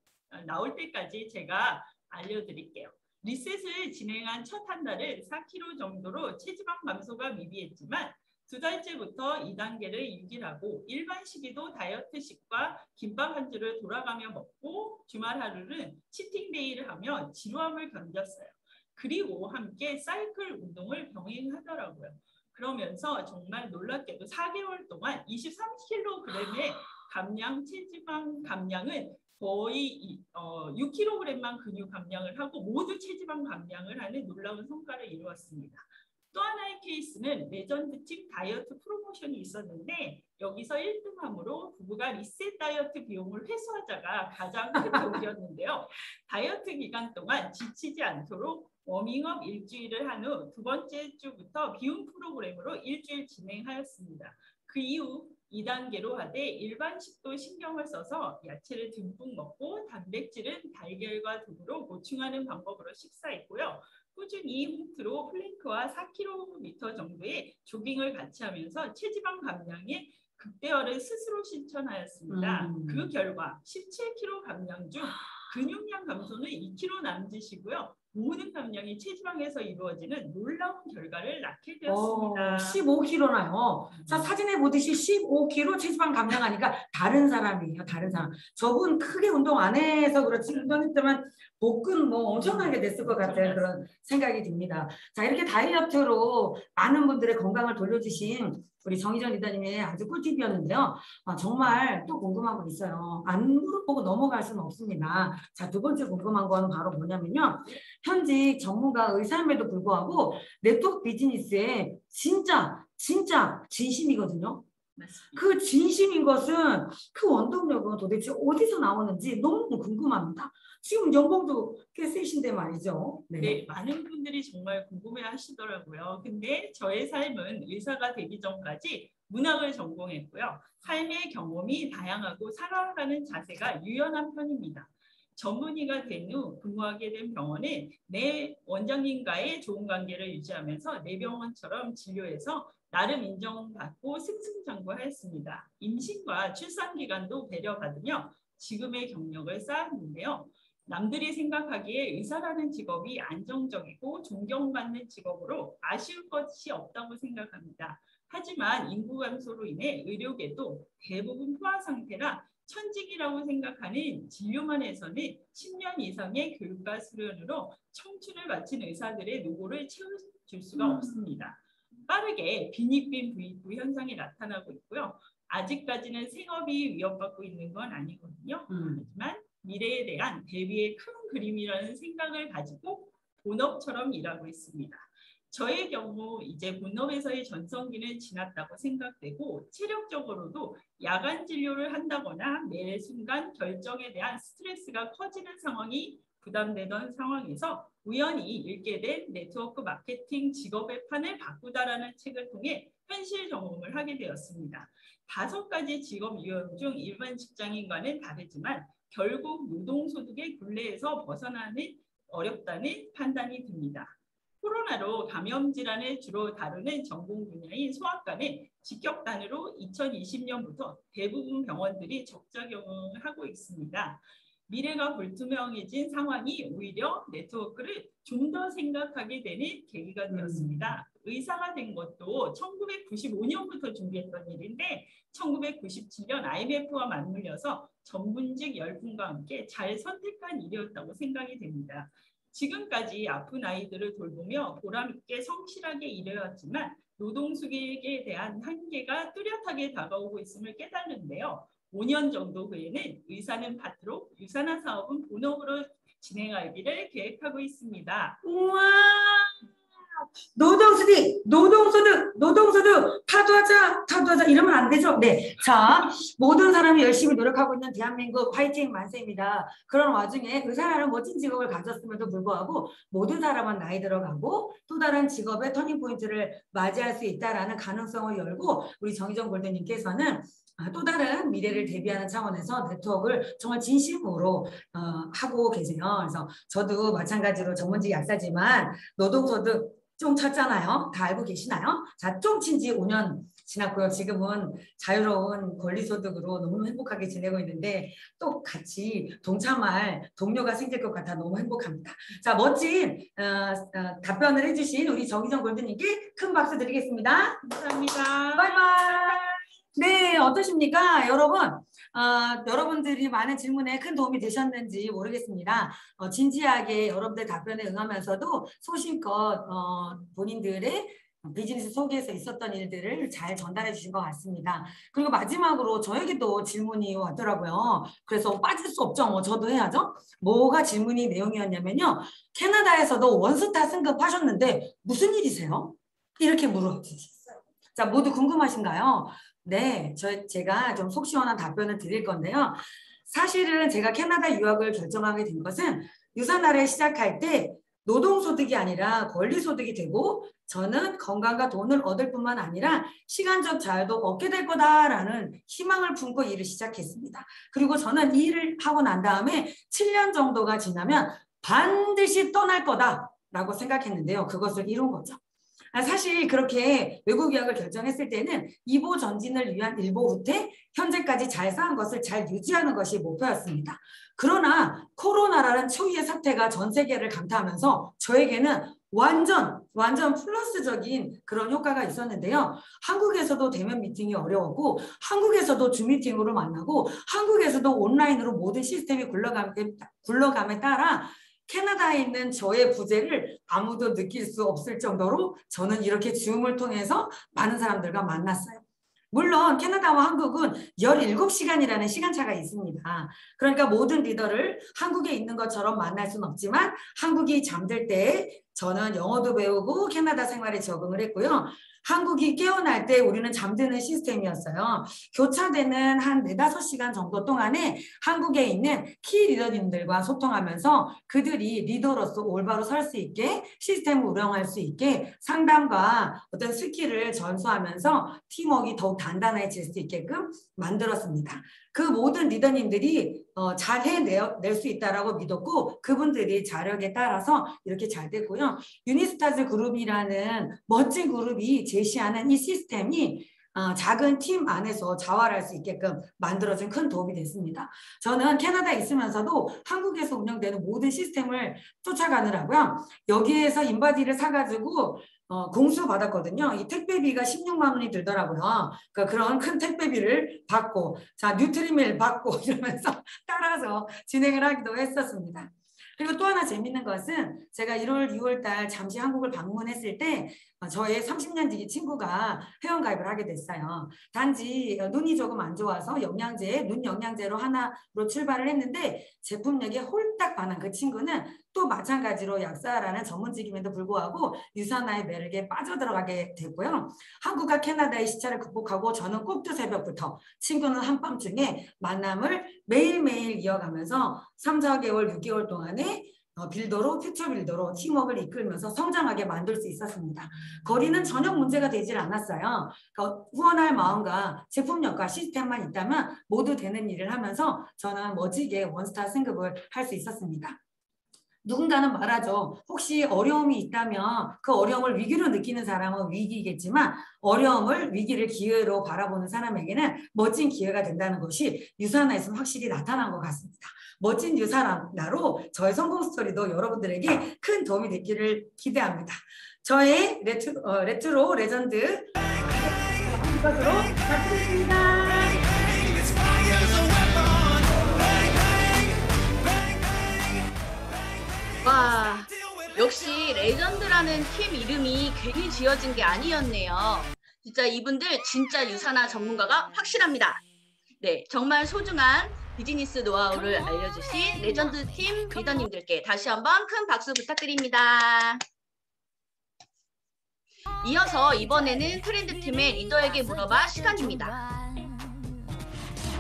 나올 때까지 제가 알려드릴게요. 리셋을 진행한 첫 한 달을 4kg 정도로 체지방 감소가 미비했지만 두 달째부터 2단계를 유지하고 일반 시기도 다이어트식과 김밥 한 줄을 돌아가며 먹고 주말 하루는 치팅데이를 하며 지루함을 견뎠어요. 그리고 함께 사이클 운동을 병행하더라고요. 그러면서 정말 놀랍게도 4개월 동안 23kg의 감량 체지방 감량은 거의 6kg만 근육 감량을 하고 모두 체지방 감량을 하는 놀라운 성과를 이루었습니다. 또 하나의 케이스는 레전드 팀 다이어트 프로모션이 있었는데 여기서 1등함으로 부부가 리셋 다이어트 비용을 회수하자가 가장 큰 동기였는데요. 다이어트 기간 동안 지치지 않도록 워밍업 일주일을 한 후 두 번째 주부터 비움 프로그램으로 일주일 진행하였습니다. 그 이후 2단계로 하되 일반식도 신경을 써서 야채를 듬뿍 먹고 단백질은 달걀과 두부로 보충하는 방법으로 식사했고요. 꾸준히 홈트로 플랭크와 4km 정도의 조깅을 같이 하면서 체지방 감량에 극대화를 스스로 실천하였습니다. 그 결과 17kg 감량 중 근육량 감소는 2kg 남짓이고요. 모든 감량이 체지방에서 이루어지는 놀라운 결과를 낳게 되었습니다. 15kg나요. 자, 사진에 보듯이 15kg 체지방 감량하니까 다른 사람이에요. 다른 사람. 저분 크게 운동 안 해서 그렇지 운동했지만 복근 엄청나게 됐을 것 같은 그런 생각이 듭니다. 자, 이렇게 다이어트로 많은 분들의 건강을 돌려주신 우리 정희정 리더님의 아주 꿀팁이었는데요. 정말 또 궁금한 거 있어요. 안 물어보고 넘어갈 수는 없습니다. 자, 두 번째 궁금한 건 바로 뭐냐면요. 현직 전문가 의사임에도 불구하고 네트워크 비즈니스에 진짜 진심이거든요. 맞습니다. 그 진심인 것은 그 원동력은 도대체 어디서 나오는지 너무 궁금합니다. 지금 연봉도 꽤 세신데 말이죠. 네, 많은 분들이 정말 궁금해 하시더라고요. 근데 저의 삶은 의사가 되기 전까지 문학을 전공했고요. 삶의 경험이 다양하고 살아가는 자세가 유연한 편입니다. 전문의가 된 후 근무하게 된 병원은 내 원장님과의 좋은 관계를 유지하면서 내 병원처럼 진료해서 나름 인정받고 승승장구하였습니다. 임신과 출산 기간도 배려받으며 지금의 경력을 쌓았는데요. 남들이 생각하기에 의사라는 직업이 안정적이고 존경받는 직업으로 아쉬울 것이 없다고 생각합니다. 하지만 인구 감소로 인해 의료계도 대부분 포화 상태라 천직이라고 생각하는 진료만에서는 10년 이상의 교육과 수련으로 청춘을 마친 의사들의 노고를 채워줄 수가 없습니다. 빠르게 빈익빈 부익부 현상이 나타나고 있고요. 아직까지는 생업이 위협받고 있는 건 아니거든요. 하지만 미래에 대한 대비의 큰 그림이라는 생각을 가지고 본업처럼 일하고 있습니다. 저의 경우 이제 본업에서의 전성기는 지났다고 생각되고 체력적으로도 야간 진료를 한다거나 매 순간 결정에 대한 스트레스가 커지는 상황이 부담되던 상황에서 우연히 읽게 된 네트워크 마케팅 직업의 판을 바꾸다라는 책을 통해 현실 점검을 하게 되었습니다. 5가지 직업 유형 중 일반 직장인과는 다르지만 결국 노동소득의 굴레에서 벗어나는 어렵다는 판단이 듭니다. 코로나로 감염 질환을 주로 다루는 전공 분야인 소아과는 직격단으로 2020년부터 대부분 병원들이 적자 경영을 하고 있습니다. 미래가 불투명해진 상황이 오히려 네트워크를 좀 더 생각하게 되는 계기가 되었습니다. 의사가 된 것도 1995년부터 준비했던 일인데 1997년 IMF와 맞물려서 전문직 열풍과 함께 잘 선택한 일이었다고 생각이 됩니다. 지금까지 아픈 아이들을 돌보며 보람있게 성실하게 일해왔지만 노동수객에 대한 한계가 뚜렷하게 다가오고 있음을 깨달는데요. 5년 정도 후에는 의사는 파트로, 유산화 사업은 본업으로 진행하기를 계획하고 있습니다. 우와! 노동소득, 타도하자 이러면 안 되죠. 네, 자, 모든 사람이 열심히 노력하고 있는 대한민국 화이팅 만세입니다. 그런 와중에 의사라는 멋진 직업을 가졌음에도 불구하고 모든 사람은 나이 들어가고 또 다른 직업의 터닝 포인트를 맞이할 수 있다라는 가능성을 열고 우리 정희정 골드님께서는 또 다른 미래를 대비하는 차원에서 네트워크를 정말 진심으로 하고 계세요. 그래서 저도 마찬가지로 전문직 약사지만 노동소득 좀 쳤잖아요. 다 알고 계시나요? 자, 좀 친 지 5년 지났고요. 지금은 자유로운 권리소득으로 너무 행복하게 지내고 있는데 또 같이 동참할 동료가 생길 것 같아 너무 행복합니다. 자, 멋진 답변을 해주신 우리 정희정 골드님께 큰 박수 드리겠습니다. 감사합니다. 바이바이. 네, 어떠십니까? 여러분, 여러분들이 많은 질문에 큰 도움이 되셨는지 모르겠습니다. 진지하게 여러분들 답변에 응하면서도 소신껏 본인들의 비즈니스 속에서 있었던 일들을 잘 전달해 주신 것 같습니다. 그리고 마지막으로 저에게도 질문이 왔더라고요. 그래서 빠질 수 없죠. 뭐 저도 해야죠. 뭐가 질문이 내용이었냐면요. 캐나다에서도 원스타 승급하셨는데 무슨 일이세요? 이렇게 물어주셨어요. 자, 모두 궁금하신가요? 네, 제가 좀 속 시원한 답변을 드릴 건데요. 사실은 제가 캐나다 유학을 결정하게 된 것은 유산화를 시작할 때 노동소득이 아니라 권리소득이 되고 저는 건강과 돈을 얻을 뿐만 아니라 시간적 자유도 얻게 될 거다라는 희망을 품고 일을 시작했습니다. 그리고 저는 이 일을 하고 난 다음에 7년 정도가 지나면 반드시 떠날 거다라고 생각했는데요. 그것을 이룬 거죠. 사실 그렇게 외국 유학을 결정했을 때는 이보 전진을 위한 일보 후퇴, 현재까지 잘 쌓은 것을 잘 유지하는 것이 목표였습니다. 그러나 코로나라는 초유의 사태가 전 세계를 강타하면서 저에게는 완전 플러스적인 그런 효과가 있었는데요. 한국에서도 대면 미팅이 어려웠고 한국에서도 줌 미팅으로 만나고 한국에서도 온라인으로 모든 시스템이 굴러감에 따라 캐나다에 있는 저의 부재를 아무도 느낄 수 없을 정도로 저는 이렇게 줌을 통해서 많은 사람들과 만났어요. 물론 캐나다와 한국은 17시간이라는 시간차가 있습니다. 그러니까 모든 리더를 한국에 있는 것처럼 만날 수는 없지만 한국이 잠들 때 저는 영어도 배우고 캐나다 생활에 적응을 했고요. 한국이 깨어날 때 우리는 잠드는 시스템이었어요. 교차되는 한 4-5시간 정도 동안에 한국에 있는 키 리더님들과 소통하면서 그들이 리더로서 올바로 설 수 있게 시스템을 운영할 수 있게 상담과 어떤 스킬을 전수하면서 팀워크가 더욱 단단해질 수 있게끔 만들었습니다. 그 모든 리더님들이 잘 해낼 수 있다라고 믿었고 그분들이 자력에 따라서 이렇게 잘 됐고요. 유니스타즈 그룹이라는 멋진 그룹이 제시하는 이 시스템이 작은 팀 안에서 자활할 수 있게끔 만들어준 큰 도움이 됐습니다. 저는 캐나다에 있으면서도 한국에서 운영되는 모든 시스템을 쫓아가느라고요. 여기에서 인바디를 사가지고 공수 받았거든요. 이 택배비가 16만 원이 들더라고요. 그러니까 그런 큰 택배비를 받고 자 뉴트리밀 받고 이러면서 따라서 진행을 하기도 했었습니다. 그리고 또 하나 재밌는 것은 제가 1월, 2월 달 잠시 한국을 방문했을 때 저의 30년 지기 친구가 회원가입을 하게 됐어요. 단지 눈이 조금 안 좋아서 눈 영양제로 하나로 출발을 했는데 제품력에 홀딱 반한 그 친구는 또 마찬가지로 약사라는 전문직임에도 불구하고 유산화의 매력에 빠져들어가게 됐고요. 한국과 캐나다의 시차를 극복하고 저는 꼭두 새벽부터 친구는 한밤중에 만남을 매일매일 이어가면서 3, 4개월, 6개월 동안에 빌더로 퓨처 빌더로 팀워크를 이끌면서 성장하게 만들 수 있었습니다. 거리는 전혀 문제가 되질 않았어요. 그러니까 후원할 마음과 제품력과 시스템만 있다면 모두 되는 일을 하면서 저는 멋지게 원스타 승급을 할 수 있었습니다. 누군가는 말하죠. 혹시 어려움이 있다면 그 어려움을 위기로 느끼는 사람은 위기겠지만 어려움을 위기를 기회로 바라보는 사람에게는 멋진 기회가 된다는 것이 유산화에서는 확실히 나타난 것 같습니다. 멋진 유산화로 저의 성공 스토리도 여러분들에게 큰 도움이 됐기를 기대합니다. 저의 레트로 레전드 이것으로 마치겠습니다. 와, 역시 레전드라는 팀 이름이 괜히 지어진 게 아니었네요. 진짜 이분들 진짜 유산화 전문가가 확실합니다. 네, 정말 소중한 비즈니스 노하우를 알려주신 레전드 팀 리더님들께 다시 한번 큰 박수 부탁드립니다. 이어서 이번에는 트렌드 팀의 리더에게 물어봐 시간입니다.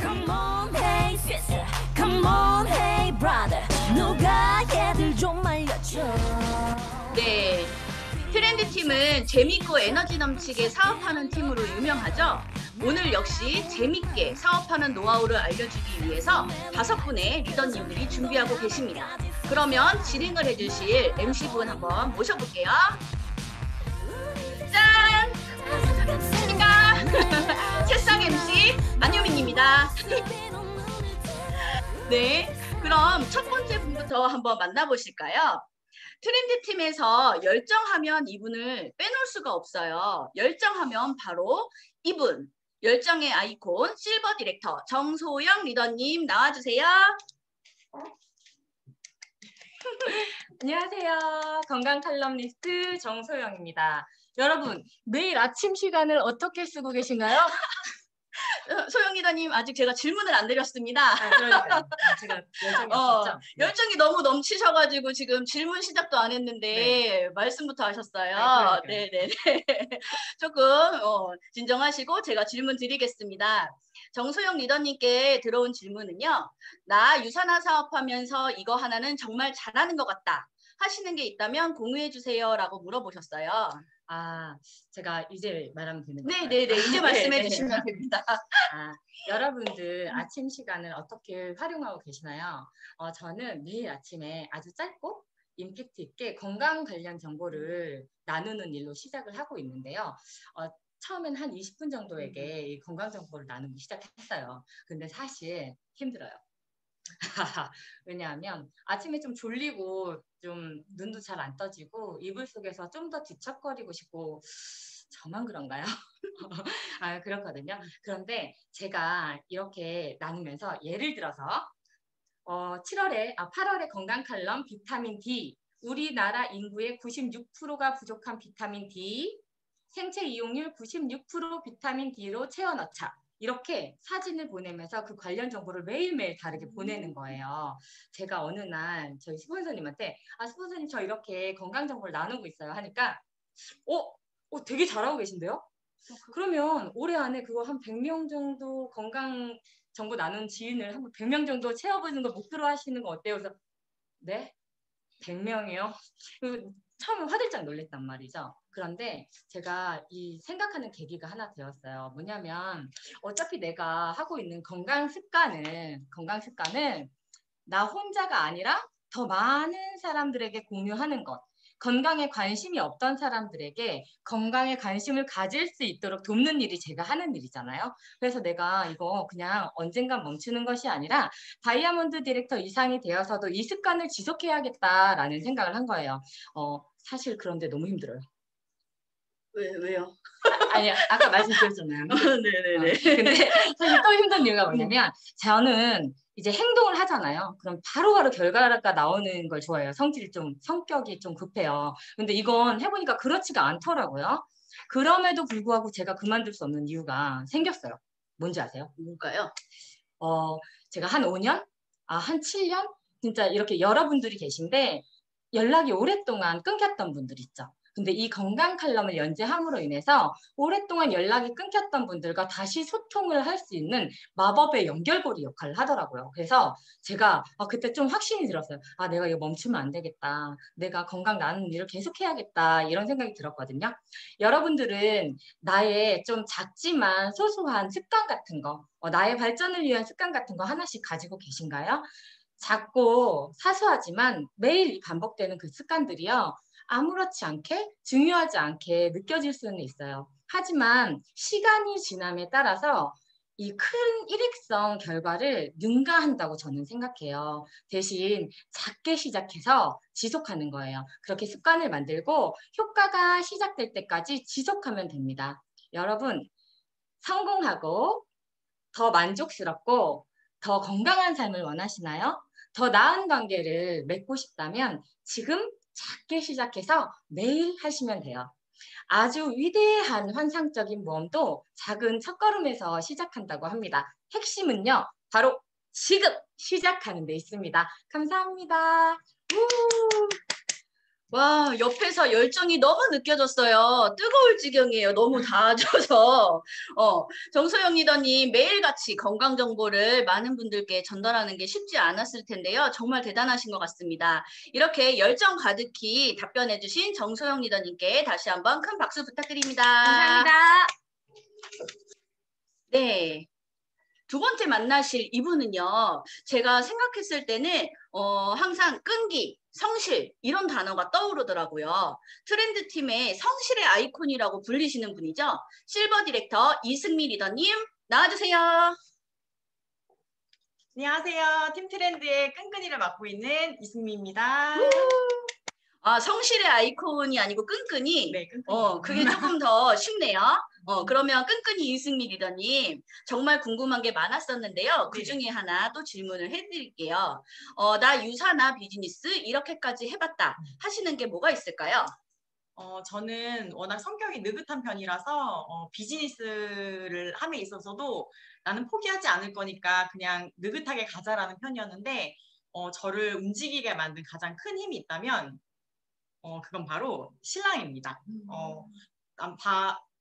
Come on, hey sister. Come on, hey brother. 누가 얘들 좀 말려줘. 네, 트렌드 팀은 재밌고 에너지 넘치게 사업하는 팀으로 유명하죠. 오늘 역시 재밌게 사업하는 노하우를 알려주기 위해서 5분의 리더님들이 준비하고 계십니다. 그러면 진행을 해주실 MC분 한번 모셔볼게요. 짠! 안녕하십니까. 새싹 MC 안유민입니다. 네, 그럼 첫 번째 분부터 한번 만나보실까요? 트렌드 팀에서 열정하면 이분을 빼놓을 수가 없어요. 열정하면 바로 이분, 열정의 아이콘 실버 디렉터 정소영 리더님 나와주세요. 안녕하세요. 건강 칼럼니스트 정소영입니다. 여러분, 매일 아침 시간을 어떻게 쓰고 계신가요? 소영 리더님 아직 제가 질문을 안 드렸습니다. 그러니까요. 제가 열정이 없었죠. 열정이 너무 넘치셔가지고 지금 질문 시작도 안 했는데 말씀부터 하셨어요. 네네네. 조금 진정하시고 제가 질문 드리겠습니다. 정소영 리더님께 들어온 질문은요. 나 유산화 사업하면서 이거 하나는 정말 잘하는 것 같다. 하시는 게 있다면 공유해 주세요라고 물어보셨어요. 아, 제가 이제 말하면 되는 거예요? 네네네. 이제 말씀해 주시면 됩니다. 여러분들 아침 시간을 어떻게 활용하고 계시나요? 저는 매일 아침에 아주 짧고 임팩트 있게 건강 관련 정보를 나누는 일로 시작을 하고 있는데요. 처음엔 한 20분 정도에게 이 건강 정보를 나누기 시작했어요. 근데 사실 힘들어요. 왜냐하면 아침에 좀 졸리고 좀 눈도 잘 안 떠지고 이불 속에서 좀 더 뒤척거리고 싶고 저만 그런가요? 그렇거든요. 그런데 제가 이렇게 나누면서 예를 들어서 8월에 건강 칼럼 비타민 D, 우리나라 인구의 96%가 부족한 비타민 D, 생체 이용률 96% 비타민 D로 채워 넣자. 이렇게 사진을 보내면서 그 관련 정보를 매일매일 다르게 보내는 거예요. 제가 어느 날 저희 스폰서님한테 스폰서님 저 이렇게 건강 정보를 나누고 있어요 하니까 되게 잘하고 계신데요? 그러면 올해 안에 그거 한 100명 정도 건강 정보 나눈 지인을 한 100명 정도 채워보는 걸 목표로 하시는 거 어때요? 그래서 네? 100명이요? 처음에 화들짝 놀랬단 말이죠. 그런데 제가 이 생각하는 계기가 하나 되었어요. 뭐냐면 어차피 내가 하고 있는 건강 습관은 나 혼자가 아니라 더 많은 사람들에게 공유하는 것. 건강에 관심이 없던 사람들에게 건강에 관심을 가질 수 있도록 돕는 일이 제가 하는 일이잖아요. 그래서 내가 이거 그냥 언젠간 멈추는 것이 아니라 다이아몬드 디렉터 이상이 되어서도 이 습관을 지속해야겠다라는 생각을 한 거예요. 사실 그런데 너무 힘들어요. 왜요? 아니, 아까 말씀드렸잖아요. 네네네. 근데 사실 또 힘든 이유가 뭐냐면 저는 이제 행동을 하잖아요. 그럼 바로바로 결과가 나오는 걸 좋아해요. 성격이 좀 급해요. 근데 이건 해보니까 그렇지가 않더라고요. 그럼에도 불구하고 제가 그만둘 수 없는 이유가 생겼어요. 뭔지 아세요? 뭘까요? 제가 한 5년? 한 7년? 진짜 이렇게 여러분들이 계신데 연락이 오랫동안 끊겼던 분들 있죠. 근데 이 건강 칼럼을 연재함으로 인해서 오랫동안 연락이 끊겼던 분들과 다시 소통을 할 수 있는 마법의 연결고리 역할을 하더라고요. 그래서 제가 그때 좀 확신이 들었어요. 내가 이거 멈추면 안 되겠다. 내가 건강 나는 일을 계속 해야겠다. 이런 생각이 들었거든요. 여러분들은 나의 좀 작지만 소소한 습관 같은 거, 나의 발전을 위한 습관 같은 거 하나씩 가지고 계신가요? 작고 사소하지만 매일 반복되는 그 습관들이요. 아무렇지 않게 중요하지 않게 느껴질 수는 있어요. 하지만 시간이 지남에 따라서 이 큰 일익성 결과를 능가한다고 저는 생각해요. 대신 작게 시작해서 지속하는 거예요. 그렇게 습관을 만들고 효과가 시작될 때까지 지속하면 됩니다. 여러분, 성공하고 더 만족스럽고 더 건강한 삶을 원하시나요? 더 나은 관계를 맺고 싶다면 지금 작게 시작해서 매일 하시면 돼요. 아주 위대한 환상적인 모험도 작은 첫걸음에서 시작한다고 합니다. 핵심은요, 바로 지금 시작하는 데 있습니다. 감사합니다. 와, 옆에서 열정이 너무 느껴졌어요. 뜨거울 지경이에요. 너무 닿아줘서. 정소영 리더님 매일같이 건강 정보를 많은 분들께 전달하는 게 쉽지 않았을 텐데요. 정말 대단하신 것 같습니다. 이렇게 열정 가득히 답변해주신 정소영 리더님께 다시 한번 큰 박수 부탁드립니다. 감사합니다. 네. 두 번째 만나실 이분은요. 제가 생각했을 때는 항상 끈기, 성실 이런 단어가 떠오르더라고요. 트렌드 팀의 성실의 아이콘이라고 불리시는 분이죠. 실버 디렉터 이승미 리더님 나와주세요. 안녕하세요. 팀 트렌드의 끈끈이를 맡고 있는 이승미입니다. 성실의 아이콘이 아니고 끈끈이. 네, 끈끈이. 그게 조금 더 쉽네요. 그러면 끈끈이 이승미 리더님 정말 궁금한 게 많았었는데요. 그 중에 하나 또 질문을 해드릴게요. 나 유사나 비즈니스 이렇게까지 해봤다 하시는 게 뭐가 있을까요? 저는 워낙 성격이 느긋한 편이라서 비즈니스를 함에 있어서도 나는 포기하지 않을 거니까 그냥 느긋하게 가자라는 편이었는데 저를 움직이게 만든 가장 큰 힘이 있다면 그건 바로 신랑입니다.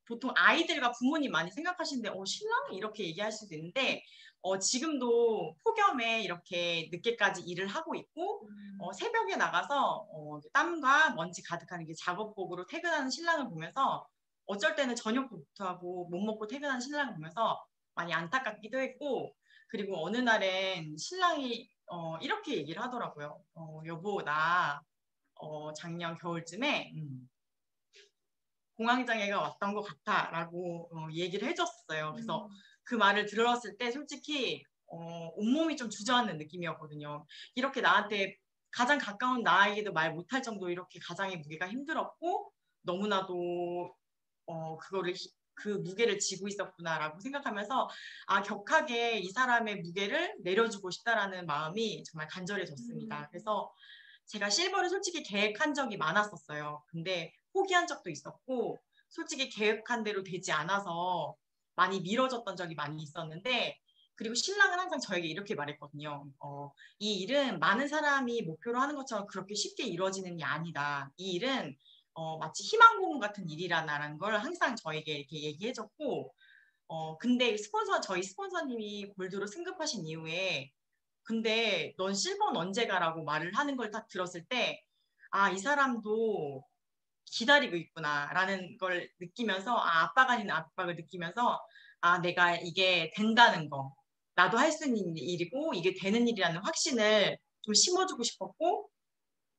보통 아이들과 부모님 많이 생각하시는데 신랑이 이렇게 얘기할 수도 있는데 지금도 폭염에 이렇게 늦게까지 일을 하고 있고 새벽에 나가서 땀과 먼지 가득한 이게 작업복으로 퇴근하는 신랑을 보면서 어쩔 때는 저녁부터 하고 못 먹고 퇴근하는 신랑을 보면서 많이 안타깝기도 했고 그리고 어느 날엔 신랑이 이렇게 얘기를 하더라고요. 여보 나 작년 겨울쯤에 공황장애가 왔던 것 같아 라고 얘기를 해줬어요. 그래서 그 말을 들었을 때 솔직히 온몸이 좀 주저앉는 느낌이었거든요. 이렇게 나한테 가장 가까운 나에게도 말 못할 정도로 이렇게 가장의 무게가 힘들었고 너무나도 그 무게를 지고 있었구나라고 생각하면서 격하게 이 사람의 무게를 내려주고 싶다라는 마음이 정말 간절해졌습니다. 그래서 제가 실버를 솔직히 계획한 적이 많았었어요. 근데 포기한 적도 있었고 솔직히 계획한 대로 되지 않아서 많이 미뤄졌던 적이 많이 있었는데 그리고 신랑은 항상 저에게 이렇게 말했거든요. 이 일은 많은 사람이 목표로 하는 것처럼 그렇게 쉽게 이루어지는 게 아니다. 이 일은 마치 희망 고문 같은 일이라는 걸 항상 저에게 이렇게 얘기해줬고 근데 저희 스폰서님이 골드로 승급하신 이후에 근데 넌 실버는 언제 가라고 말을 하는 걸 딱 들었을 때 이 사람도 기다리고 있구나라는 걸 느끼면서 압박 아닌 압박을 느끼면서 내가 이게 된다는 거 나도 할 수 있는 일이고 이게 되는 일이라는 확신을 좀 심어주고 싶었고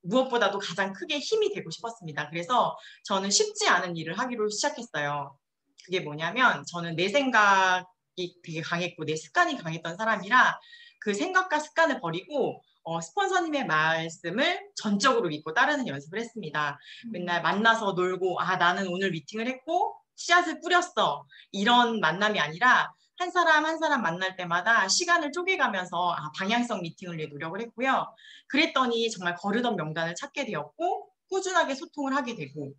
무엇보다도 가장 크게 힘이 되고 싶었습니다. 그래서 저는 쉽지 않은 일을 하기로 시작했어요. 그게 뭐냐면 저는 내 생각이 되게 강했고 내 습관이 강했던 사람이라 그 생각과 습관을 버리고 스폰서님의 말씀을 전적으로 믿고 따르는 연습을 했습니다. 맨날 만나서 놀고 나는 오늘 미팅을 했고 씨앗을 뿌렸어. 이런 만남이 아니라 한 사람 한 사람 만날 때마다 시간을 쪼개가면서 방향성 미팅을 위해 노력을 했고요. 그랬더니 정말 거르던 명단을 찾게 되었고 꾸준하게 소통을 하게 되고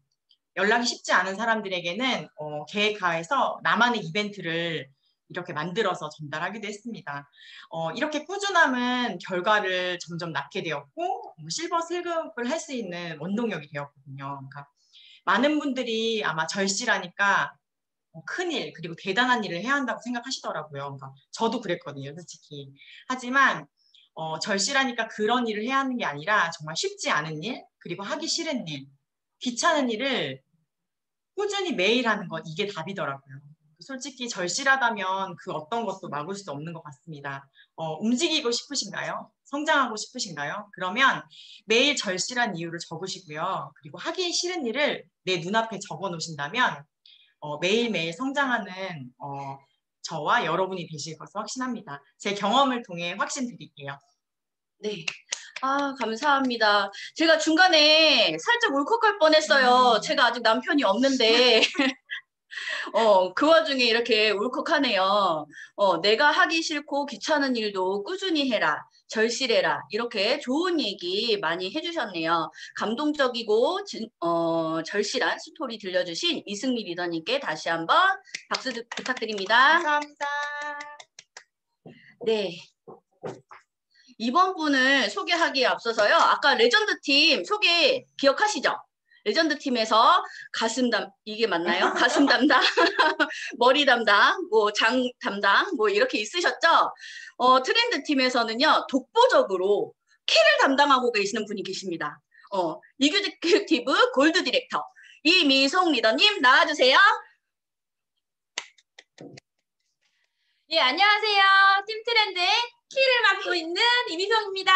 연락이 쉽지 않은 사람들에게는 계획하에서 나만의 이벤트를 이렇게 만들어서 전달하기도 했습니다. 이렇게 꾸준함은 결과를 점점 낳게 되었고 실버 슬급을 할 수 있는 원동력이 되었거든요. 그러니까 많은 분들이 아마 절실하니까 큰일 그리고 대단한 일을 해야 한다고 생각하시더라고요. 그러니까 저도 그랬거든요, 솔직히. 하지만 절실하니까 그런 일을 해야 하는 게 아니라 정말 쉽지 않은 일 그리고 하기 싫은 일, 귀찮은 일을 꾸준히 매일 하는 것 이게 답이더라고요. 솔직히 절실하다면 그 어떤 것도 막을 수 없는 것 같습니다. 움직이고 싶으신가요? 성장하고 싶으신가요? 그러면 매일 절실한 이유를 적으시고요. 그리고 하기 싫은 일을 내 눈앞에 적어 놓으신다면 매일매일 성장하는 저와 여러분이 되실 것을 확신합니다. 제 경험을 통해 확신드릴게요. 네. 감사합니다. 제가 중간에 살짝 울컥할 뻔했어요. 제가 아직 남편이 없는데 그 와중에 이렇게 울컥하네요. 내가 하기 싫고 귀찮은 일도 꾸준히 해라. 절실해라. 이렇게 좋은 얘기 많이 해주셨네요. 감동적이고 절실한 스토리 들려주신 이승미 리더님께 다시 한번 박수 부탁드립니다. 감사합니다. 네. 이번 분을 소개하기에 앞서서요. 아까 레전드 팀 소개 기억하시죠? 레전드 팀에서 이게 맞나요? 가슴 담당, 머리 담당, 장 담당, 이렇게 있으셨죠? 트렌드 팀에서는요, 독보적으로 키를 담당하고 계시는 분이 계십니다. 이규제큐티브 골드 디렉터 이미송 리더님 나와주세요. 예, 안녕하세요. 팀 트렌드의 키를 맡고 있는 이미송입니다.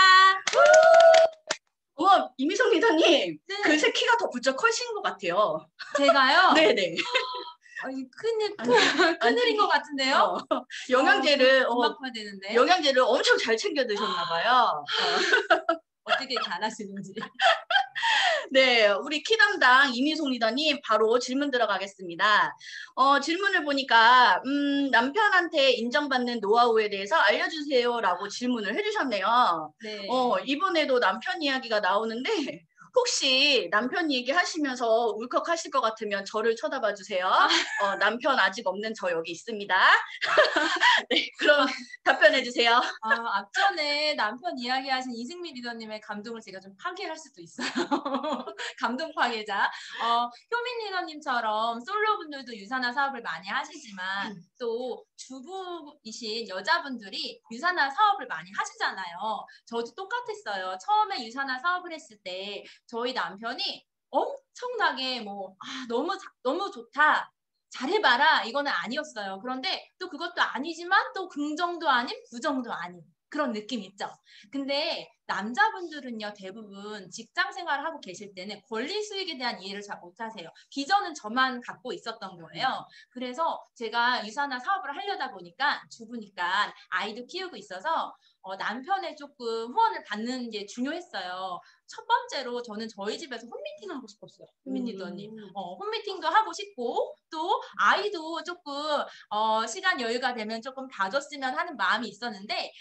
이미송 리더님, 네. 글쎄 키가 더 부쩍 커신 것 같아요. 제가요? 네네. 큰일인 것 같은데요? 영양제를 먹어야 되는데. 영양제를 엄청 잘 챙겨 드셨나 봐요. 어떻게 잘하시는지. 네, 우리 키 담당 이미송 리더님 바로 질문 들어가겠습니다. 질문을 보니까 남편한테 인정받는 노하우에 대해서 알려주세요라고 질문을 해주셨네요. 네. 이번에도 남편 이야기가 나오는데 혹시 남편 얘기하시면서 울컥하실 것 같으면 저를 쳐다봐 주세요. 남편 아직 없는 저 여기 있습니다. 네, 그럼 답변해 주세요. 앞전에 남편 이야기하신 이승미 리더님의 감동을 제가 좀 파괴할 수도 있어요. 감동 파괴자. 효민 리더님처럼 솔로분들도 유산화 사업을 많이 하시지만 또 주부이신 여자분들이 유산화 사업을 많이 하시잖아요. 저도 똑같았어요. 처음에 유산화 사업을 했을 때 저희 남편이 엄청나게 너무 좋다. 잘해봐라 이거는 아니었어요. 그런데 또 그것도 아니지만 또 긍정도 아닌 부정도 아닌 그런 느낌 있죠. 근데 남자분들은요 대부분 직장 생활을 하고 계실 때는 권리 수익에 대한 이해를 잘 못하세요. 비전은 저만 갖고 있었던 거예요. 그래서 제가 유산화 사업을 하려다 보니까 주부니까 아이도 키우고 있어서 남편의 조금 후원을 받는 게 중요했어요. 첫 번째로 저는 저희 집에서 홈미팅 하고 싶었어요. 효민 리더님. 홈미팅도 하고 싶고 또 아이도 조금 시간 여유가 되면 조금 봐줬으면 하는 마음이 있었는데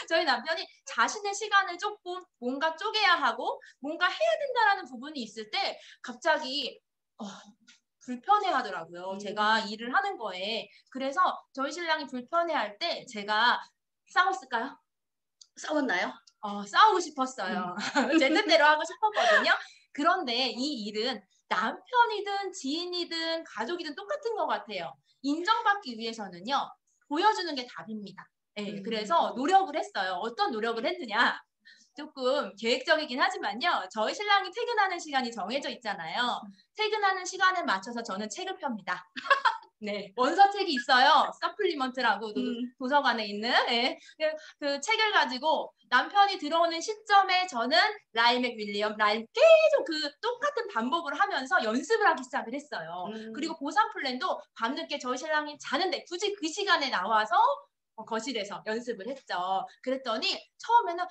저희 남편이 자신의 시간을 조금 뭔가 쪼개야 하고 뭔가 해야 된다라는 부분이 있을 때 갑자기 불편해하더라고요. 제가 일을 하는 거에. 그래서 저희 신랑이 불편해할 때 제가 싸웠을까요? 싸웠나요? 싸우고 싶었어요. 제 뜻대로 하고 싶었거든요. 그런데 이 일은 남편이든 지인이든 가족이든 똑같은 것 같아요. 인정받기 위해서는요. 보여주는 게 답입니다. 네, 그래서 노력을 했어요. 어떤 노력을 했느냐. 조금 계획적이긴 하지만요. 저희 신랑이 퇴근하는 시간이 정해져 있잖아요. 퇴근하는 시간에 맞춰서 저는 책을 펴니다. 네, 원서책이 있어요. 서플리먼트라고 도서관에 있는 그 책을 가지고 남편이 들어오는 시점에 저는 라임 맥윌리엄 계속 그 똑같은 반복을 하면서 연습을 하기 시작을 했어요. 그리고 보상 플랜도 밤늦게 저희 신랑이 자는데 굳이 그 시간에 나와서 거실에서 연습을 했죠. 그랬더니 처음에는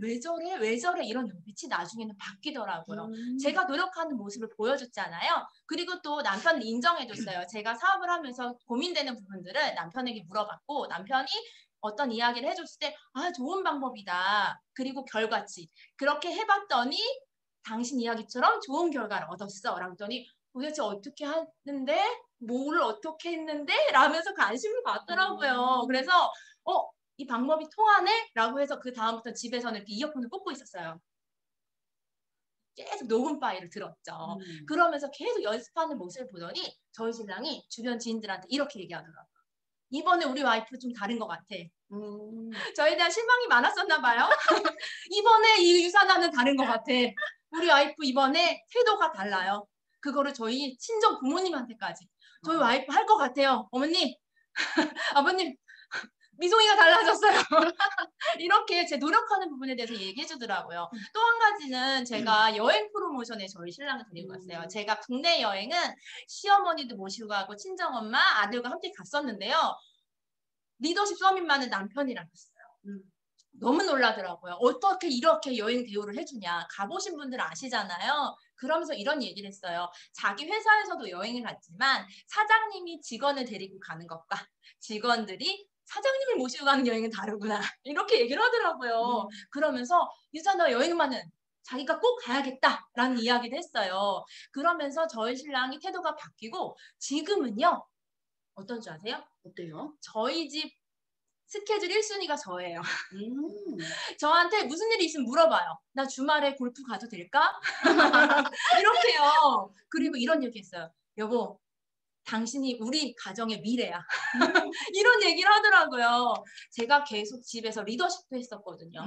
왜 저래? 왜 저래? 이런 눈빛이 나중에는 바뀌더라고요. 제가 노력하는 모습을 보여줬잖아요. 그리고 또 남편을 인정해줬어요. 제가 사업을 하면서 고민되는 부분들을 남편에게 물어봤고 남편이 어떤 이야기를 해줬을 때 좋은 방법이다. 그리고 결과치. 그렇게 해봤더니 당신 이야기처럼 좋은 결과를 얻었어. 라고 했더니 도대체 어떻게 하는데? 뭘 어떻게 했는데? 라면서 관심을 갖더라고요. 그래서 이 방법이 통하네? 라고 해서 그 다음부터 집에서는 이렇게 이어폰을 꽂고 있었어요. 계속 녹음 파일을 들었죠. 그러면서 계속 연습하는 모습을 보더니 저희 신랑이 주변 지인들한테 이렇게 얘기하더라고요. 이번에 우리 와이프 좀 다른 것 같아. 저에 대한 실망이 많았었나 봐요. 이번에 이 유산화는 다른 것 같아. 우리 와이프 이번에 태도가 달라요. 그거를 저희 친정 부모님한테까지. 저희 와이프 할 것 같아요. 어머님, 아버님, 미송이가 달라졌어요. 이렇게 제 노력하는 부분에 대해서 얘기해 주더라고요. 또 한 가지는 제가 여행 프로모션에 저희 신랑을 데리고 갔어요. 제가 국내 여행은 시어머니도 모시고 가고 친정엄마, 아들과 함께 갔었는데요. 리더십 서밋만은 남편이랑 갔어요. 너무 놀라더라고요. 어떻게 이렇게 여행 대우를 해주냐. 가보신 분들은 아시잖아요. 그러면서 이런 얘기를 했어요. 자기 회사에서도 여행을 갔지만 사장님이 직원을 데리고 가는 것과 직원들이 사장님을 모시고 가는 여행은 다르구나. 이렇게 얘기를 하더라고요. 그러면서 유산화 여행만은 자기가 꼭 가야겠다라는 이야기를 했어요. 그러면서 저희 신랑이 태도가 바뀌고 지금은요. 어떤 줄 아세요? 어때요? 저희 집 스케줄 1순위가 저예요. 저한테 무슨 일이 있으면 물어봐요. 나 주말에 골프 가도 될까? 이렇게요. 그리고 이런 얘기 했어요. 여보, 당신이 우리 가정의 미래야. 이런 얘기를 하더라고요. 제가 계속 집에서 리더십도 했었거든요.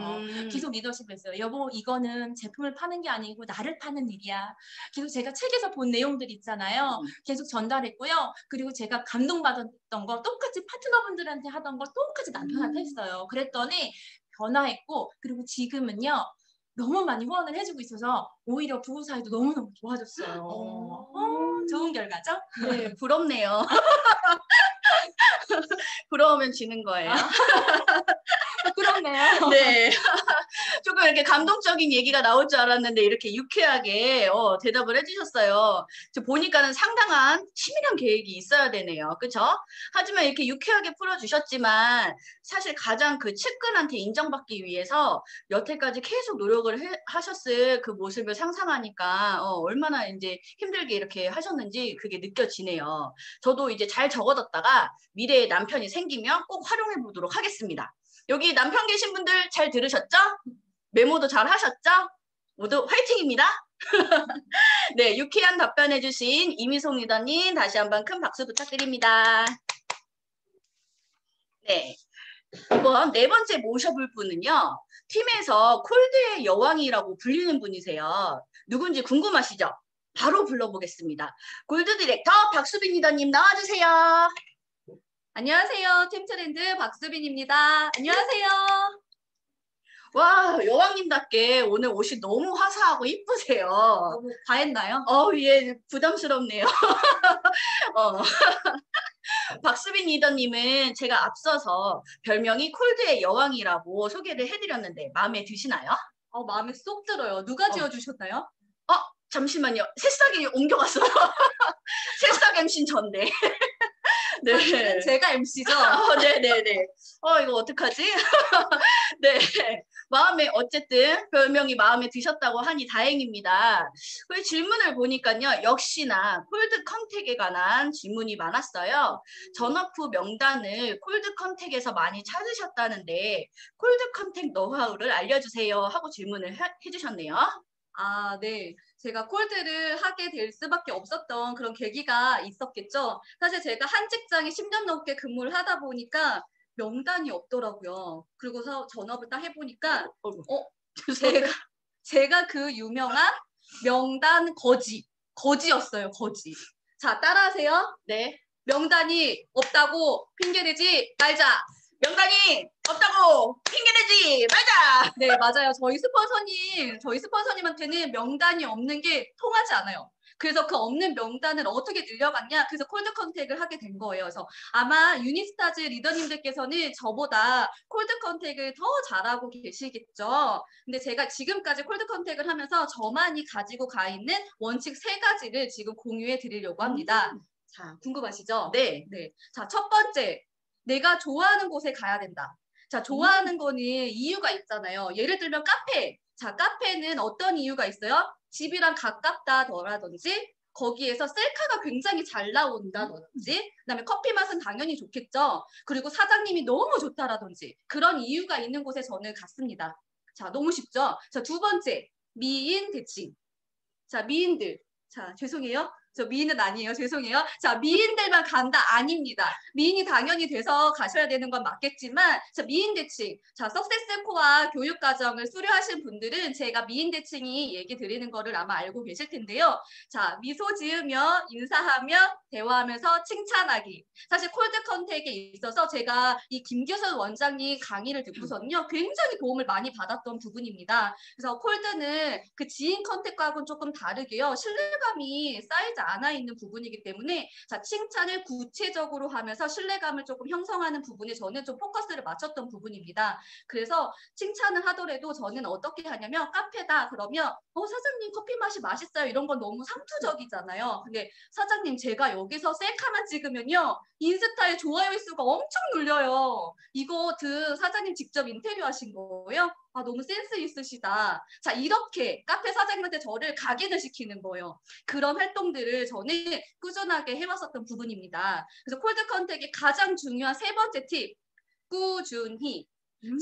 계속 리더십 했어요. 여보, 이거는 제품을 파는 게 아니고 나를 파는 일이야. 계속 제가 책에서 본 내용들 있잖아요. 계속 전달했고요. 그리고 제가 감동받았던 거 똑같이 파트너분들한테 하던 거 똑같이 남편한테 했어요. 그랬더니 변화했고 그리고 지금은요. 너무 많이 후원을 해주고 있어서 오히려 부부 사이도 너무너무 좋아졌어요. 좋은 결과죠? 네, 부럽네요. 부러우면 지는 거예요. 그렇네요. 네. 조금 이렇게 감동적인 얘기가 나올 줄 알았는데 이렇게 유쾌하게 대답을 해주셨어요. 저 보니까는 상당한 치밀한 계획이 있어야 되네요. 그렇죠? 하지만 이렇게 유쾌하게 풀어주셨지만 사실 가장 그 측근한테 인정받기 위해서 여태까지 계속 노력을 하셨을 그 모습을 상상하니까 얼마나 이제 힘들게 이렇게 하셨는지 그게 느껴지네요. 저도 이제 잘 적어뒀다가 미래에 남편이 생기면 꼭 활용해 보도록 하겠습니다. 여기 남편 계신 분들 잘 들으셨죠? 메모도 잘 하셨죠? 모두 화이팅입니다. 네, 유쾌한 답변해 주신 이미송 리더님 다시 한번 큰 박수 부탁드립니다. 네, 이번 네 번째 모셔볼 분은요. 팀에서 콜드의 여왕이라고 불리는 분이세요. 누군지 궁금하시죠? 바로 불러보겠습니다. 골드 디렉터 박수빈 리더님 나와주세요. 안녕하세요. 팀트렌드 박수빈입니다. 안녕하세요. 와, 여왕님답게 오늘 옷이 너무 화사하고 이쁘세요. 너무 과했나요? 예, 부담스럽네요. 박수빈 리더님은 제가 앞서서 별명이 콜드의 여왕이라고 소개를 해드렸는데 마음에 드시나요? 마음에 쏙 들어요. 누가 지어주셨나요? 잠시만요. 새싹이 옮겨갔어요. 새싹 MC는 전데. 네. 제가 MC죠? 네네네. 이거 어떡하지? 네. 어쨌든 별명이 마음에 드셨다고 하니 다행입니다. 그 질문을 보니까요. 역시나 콜드 컨택에 관한 질문이 많았어요. 전업 후 명단을 콜드 컨택에서 많이 찾으셨다는데 콜드 컨택 노하우를 알려주세요 하고 질문을 해주셨네요. 네. 제가 콜드를 하게 될 수밖에 없었던 그런 계기가 있었겠죠. 사실 제가 한 직장에 10년 넘게 근무를 하다 보니까 명단이 없더라고요. 그리고서 전업을 딱 해보니까 제가 그 유명한 명단 거지였어요. 거지. 자, 따라하세요. 네. 명단이 없다고 핑계대지 말자. 명단이 없다고 핑계대지 말자. 네, 맞아요. 저희 스폰서님한테는 명단이 없는 게 통하지 않아요. 그래서 그 없는 명단을 어떻게 늘려갔냐? 그래서 콜드 컨택을 하게 된 거예요. 그래서 아마 유니스타즈 리더님들께서는 저보다 콜드 컨택을 더 잘하고 계시겠죠. 근데 제가 지금까지 콜드 컨택을 하면서 저만이 가지고 가 있는 원칙 3가지를 지금 공유해 드리려고 합니다. 자, 궁금하시죠? 네. 자, 첫 번째, 내가 좋아하는 곳에 가야 된다. 자, 좋아하는 거는 이유가 있잖아요. 예를 들면 카페. 자, 카페는 어떤 이유가 있어요? 집이랑 가깝다더라든지 거기에서 셀카가 굉장히 잘 나온다든지 그다음에 커피 맛은 당연히 좋겠죠. 그리고 사장님이 너무 좋다라든지 그런 이유가 있는 곳에 저는 갔습니다. 자, 너무 쉽죠? 자, 두 번째, 미인 대칭. 자, 미인들. 자, 죄송해요. 저 미인은 아니에요. 죄송해요. 자, 미인들만 간다. 아닙니다. 미인이 당연히 돼서 가셔야 되는 건 맞겠지만 자, 미인 대칭. 자, 석세스코어 교육과정을 수료하신 분들은 제가 미인 대칭이 얘기 드리는 거를 아마 알고 계실 텐데요. 자, 미소 지으며 인사하며 대화하면서 칭찬하기. 사실 콜드 컨택에 있어서 제가 이 김규선 원장님 강의를 듣고서는요. 굉장히 도움을 많이 받았던 부분입니다. 그래서 콜드는 그 지인 컨택과는 조금 다르게요. 신뢰감이 쌓이지 않아 있는 부분이기 때문에 자, 칭찬을 구체적으로 하면서 신뢰감을 조금 형성하는 부분에 저는 좀 포커스를 맞췄던 부분입니다. 그래서 칭찬을 하더라도 저는 어떻게 하냐면 카페다 그러면 사장님 커피 맛이 맛있어요 이런 건 너무 상투적이잖아요. 근데 사장님 제가 여기서 셀카만 찍으면요 인스타에 좋아요 수가 엄청 눌려요. 이거 사장님 직접 인터뷰 하신 거예요? 아, 너무 센스 있으시다. 자, 이렇게 카페 사장님한테 저를 각인을 시키는 거예요. 그런 활동들을 저는 꾸준하게 해왔었던 부분입니다. 그래서 콜드 컨택의 가장 중요한 3번째 팁, 꾸준히.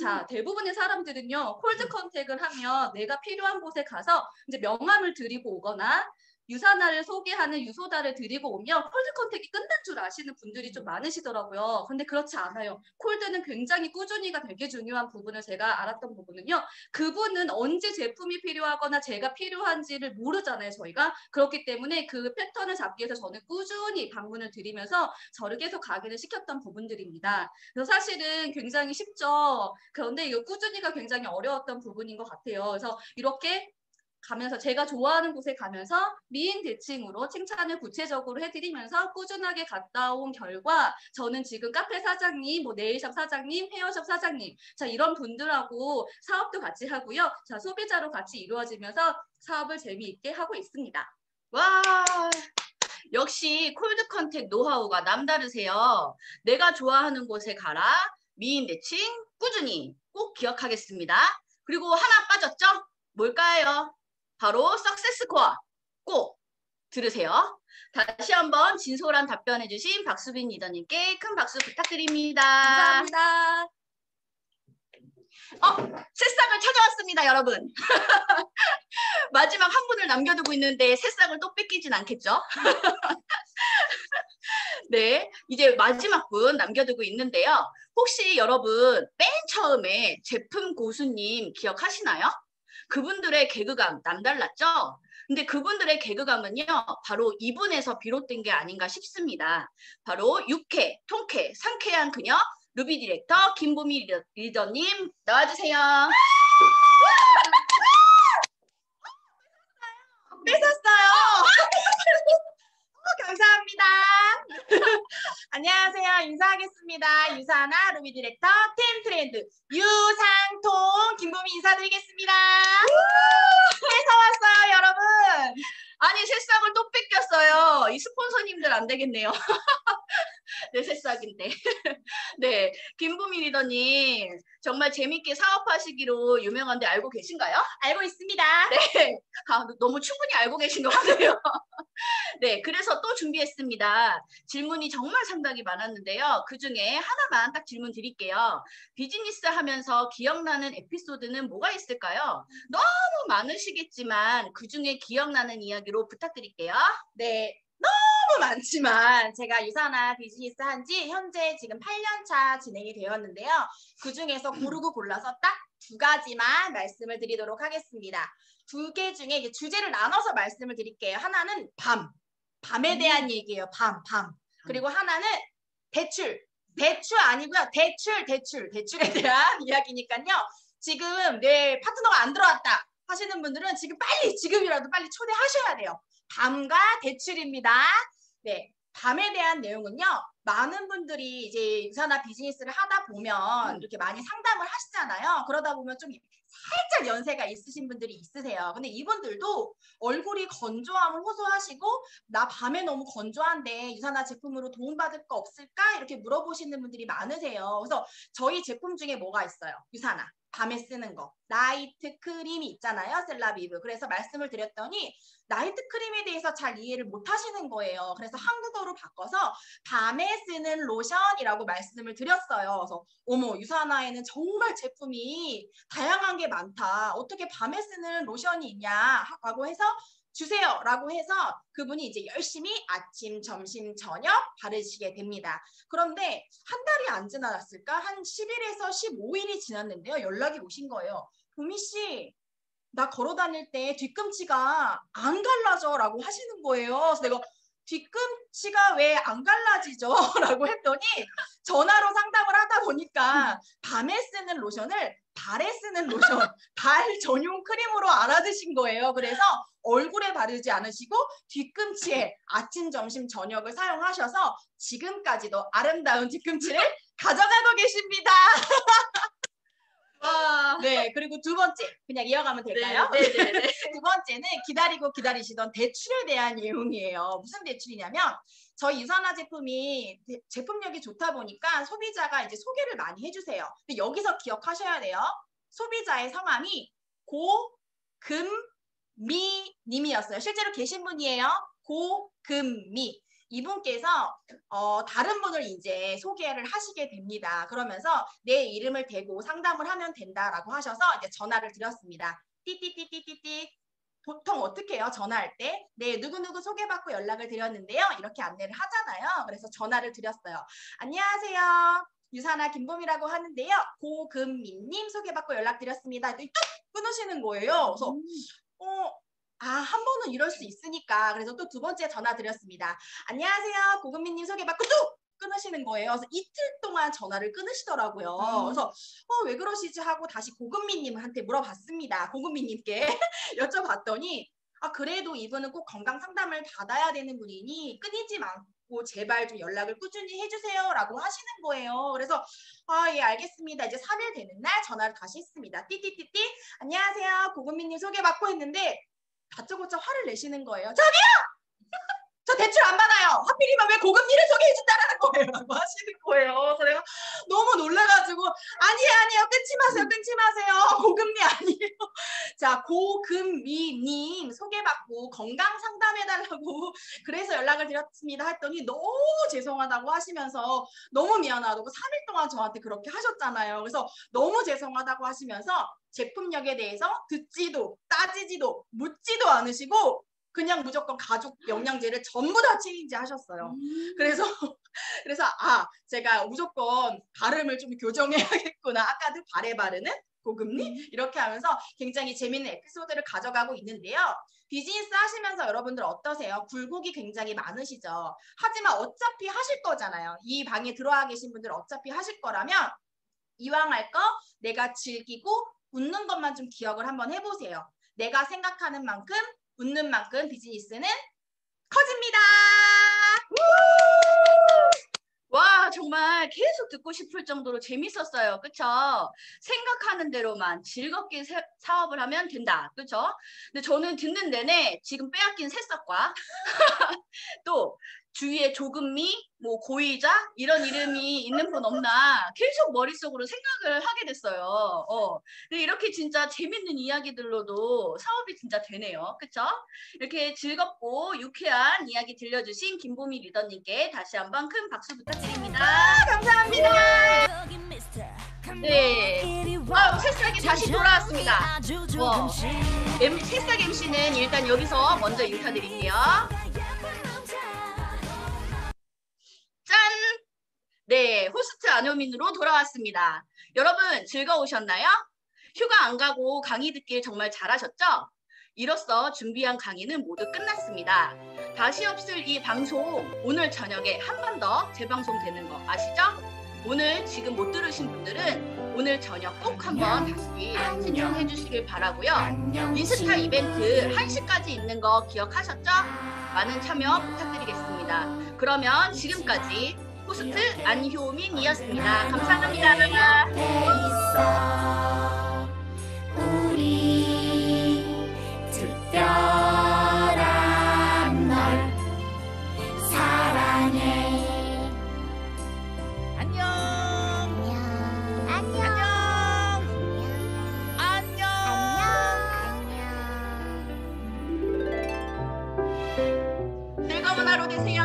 자, 대부분의 사람들은요, 콜드 컨택을 하면 내가 필요한 곳에 가서 이제 명함을 드리고 오거나 유사나를 소개하는 유소다를 드리고 오면 콜드 컨택이 끝난 줄 아시는 분들이 좀 많으시더라고요. 근데 그렇지 않아요. 콜드는 굉장히 꾸준히가 되게 중요한 부분을 제가 알았던 부분은요. 그분은 언제 제품이 필요하거나 제가 필요한지를 모르잖아요, 저희가. 그렇기 때문에 그 패턴을 잡기 위해서 저는 꾸준히 방문을 드리면서 저를 계속 각인을 시켰던 부분들입니다. 그래서 사실은 굉장히 쉽죠. 그런데 이 꾸준히가 굉장히 어려웠던 부분인 것 같아요. 그래서 이렇게 가면서 제가 좋아하는 곳에 가면서 미인 대칭으로 칭찬을 구체적으로 해드리면서 꾸준하게 갔다 온 결과 저는 지금 카페 사장님, 네일샵 사장님, 헤어샵 사장님 자 이런 분들하고 사업도 같이 하고요. 자 소비자로 같이 이루어지면서 사업을 재미있게 하고 있습니다. 와 역시 콜드 컨택 노하우가 남다르세요. 내가 좋아하는 곳에 가라. 미인 대칭 꾸준히 꼭 기억하겠습니다. 그리고 하나 빠졌죠? 뭘까요? 바로 석세스코어 꼭 들으세요. 다시 한번 진솔한 답변해 주신 박수빈 리더님께 큰 박수 부탁드립니다. 감사합니다. 새싹을 찾아왔습니다, 여러분. 마지막 한 분을 남겨두고 있는데 새싹을 또 뺏기진 않겠죠? 네, 이제 마지막 분 남겨두고 있는데요. 혹시 여러분 맨 처음에 제품 고수님 기억하시나요? 그분들의 개그감 남달랐죠? 근데 그분들의 개그감은요. 바로 이분에서 비롯된 게 아닌가 싶습니다. 바로 유쾌, 통쾌, 상쾌한 그녀 루비 디렉터 김보미 리더님 나와주세요. 뺏었어요. 감사합니다. 안녕하세요. 인사하겠습니다. 유사나 루비 디렉터 팀 트렌드 유상통 김보미 인사드리겠습니다. 뺏어왔어요, 여러분. 아니 새싹을 또 뺏겼어요. 이 스폰서님들 안 되겠네요. 네, 새싹인데. 네, 김보미 리더님 정말 재밌게 사업하시기로 유명한데 알고 계신가요? 알고 있습니다. 네, 너무 충분히 알고 계신 것 같아요. 네, 그래서 또 준비했습니다. 질문이 정말 상당히 많았는데요. 그중에 하나만 딱 질문 드릴게요. 비즈니스 하면서 기억나는 에피소드는 뭐가 있을까요? 너무 많으시겠지만 그중에 기억나는 이야기로 부탁드릴게요. 네. 너무 많지만 제가 유사나 비즈니스 한지 현재 지금 8년 차 진행이 되었는데요. 그중에서 고르고 골라서 딱 2가지만 말씀을 드리도록 하겠습니다. 2개 중에 이제 주제를 나눠서 말씀을 드릴게요. 하나는 밤에 대한 얘기예요. 밤. 그리고 하나는 대출 아니고요. 대출에 대한 이야기니까요. 지금 내 파트너가 안 들어왔다 하시는 분들은 지금이라도 빨리 초대하셔야 돼요. 밤과 대출입니다. 네, 밤에 대한 내용은요. 많은 분들이 이제 유산화 비즈니스를 하다 보면 이렇게 많이 상담을 하시잖아요. 그러다 보면 좀 살짝 연세가 있으신 분들이 있으세요. 근데 이분들도 얼굴이 건조함을 호소하시고 나 밤에 너무 건조한데 유산화 제품으로 도움받을 거 없을까? 이렇게 물어보시는 분들이 많으세요. 그래서 저희 제품 중에 뭐가 있어요? 유산화. 밤에 쓰는 거. 나이트 크림이 있잖아요. 셀라비브. 그래서 말씀을 드렸더니 나이트 크림에 대해서 잘 이해를 못 하시는 거예요. 그래서 한국어로 바꿔서 밤에 쓰는 로션이라고 말씀을 드렸어요. 그래서 어머, 유산화에는 정말 제품이 다양한 게 많다. 어떻게 밤에 쓰는 로션이 있냐? 라고 해서 주세요 라고 해서 그분이 이제 열심히 아침, 점심, 저녁 바르시게 됩니다. 그런데 한 달이 안 지났을까? 한 10일에서 15일이 지났는데요. 연락이 오신 거예요. 보미 씨, 나 걸어 다닐 때 뒤꿈치가 안 갈라져 라고 하시는 거예요. 그래서 내가 뒤꿈치가 왜 안 갈라지죠? 라고 했더니 전화로 상담을 하다 보니까 밤에 쓰는 로션을 발에 쓰는 로션, 발 전용 크림으로 알아드신 거예요. 그래서 얼굴에 바르지 않으시고 뒤꿈치에 아침, 점심, 저녁을 사용하셔서 지금까지도 아름다운 뒤꿈치를 가져가고 계십니다. 네, 그리고 두 번째, 그냥 이어가면 될까요? 네. 두 번째는 기다리고 기다리시던 대출에 대한 내용이에요. 무슨 대출이냐면 저희 유산화 제품이 제품력이 좋다 보니까 소비자가 이제 소개를 많이 해주세요. 근데 여기서 기억하셔야 돼요. 소비자의 성함이 고금미 님이었어요. 실제로 계신 분이에요. 고금미. 이분께서 다른 분을 이제 소개를 하시게 됩니다. 그러면서 내 이름을 대고 상담을 하면 된다라고 하셔서 이제 전화를 드렸습니다. 띠띠띠띠띠띠. 보통 어떻게 해요? 전화할 때? 네, 누구누구 소개받고 연락을 드렸는데요. 이렇게 안내를 하잖아요. 그래서 전화를 드렸어요. 안녕하세요. 유산화 김봄이라고 하는데요. 고금민님 소개받고 연락드렸습니다. 뚝 끊으시는 거예요. 그래서 한 번은 이럴 수 있으니까 그래서 또 두 번째 전화 드렸습니다. 안녕하세요. 고금민님 소개받고 뚝 끊으시는 거예요. 그래서 이틀 동안 전화를 끊으시더라고요. 그래서 왜 그러시지 하고 다시 고금민님한테 물어봤습니다. 고금민님께 여쭤봤더니 그래도 이분은 꼭 건강 상담을 받아야 되는 분이니 끊이지 말고 제발 좀 연락을 꾸준히 해주세요 라고 하시는 거예요. 그래서 예 알겠습니다. 이제 3일 되는 날 전화를 다시 했습니다. 띠띠띠띠 안녕하세요. 고금민님 소개받고 했는데 다짜고짜 화를 내시는 거예요. 저기요! 저 대출 안 받아요. 하필이면 왜 고금리를 소개해준다라는 거예요. 라고 하시는 거예요. 그래서 내가 너무 놀라가지고 아니에요. 끊지 마세요. 고금리 아니에요. 자, 고금미님 소개받고 건강 상담해달라고 그래서 연락을 드렸습니다 했더니 너무 죄송하다고 하시면서 너무 미안하다고 3일 동안 저한테 그렇게 하셨잖아요. 그래서 너무 죄송하다고 하시면서 제품력에 대해서 듣지도 따지지도 묻지도 않으시고 그냥 무조건 가족 영양제를 전부 다 체인지 하셨어요. 그래서 제가 무조건 발음을 좀 교정해야겠구나. 아까도 발에 바르는 고금리 이렇게 하면서 굉장히 재밌는 에피소드를 가져가고 있는데요. 비즈니스 하시면서 여러분들 어떠세요? 굴곡이 굉장히 많으시죠. 하지만 어차피 하실 거잖아요. 이 방에 들어와 계신 분들 어차피 하실 거라면 이왕 할 거 내가 즐기고 웃는 것만 좀 기억을 한번 해보세요. 내가 생각하는 만큼 웃는 만큼 비즈니스는 커집니다. 와, 정말 계속 듣고 싶을 정도로 재밌었어요. 그쵸? 생각하는 대로만 즐겁게 사업을 하면 된다. 그쵸? 근데 저는 듣는 내내 지금 빼앗긴 새싹과 또 주위에 조금미, 뭐 고이자 이런 이름이 있는 분 없나 계속 머릿속으로 생각을 하게 됐어요. 근데 이렇게 진짜 재밌는 이야기들로도 사업이 진짜 되네요. 그쵸? 이렇게 즐겁고 유쾌한 이야기 들려주신 김보미 리더님께 다시 한번 큰 박수 부탁드립니다. 감사합니다. 네. 새싹이 다시 돌아왔습니다. 새싹 MC는 일단 여기서 먼저 인사드릴게요. 짠! 네, 호스트 안효민으로 돌아왔습니다. 여러분 즐거우셨나요? 휴가 안 가고 강의 듣길 정말 잘하셨죠? 이로써 준비한 강의는 모두 끝났습니다. 다시 없을 이 방송 오늘 저녁에 한 번 더 재방송되는 거 아시죠? 오늘 지금 못 들으신 분들은 오늘 저녁 꼭 한번 다시 신청해 주시길 바라고요. 인스타 이벤트 1시까지 있는 거 기억하셨죠? 많은 참여 부탁드리겠습니다. 그러면 지금까지 호스트 안효민이었습니다. 감사합니다. 우리 특별한 널 사랑해. 안녕. 안녕. 안녕. 즐거운 하루 되세요.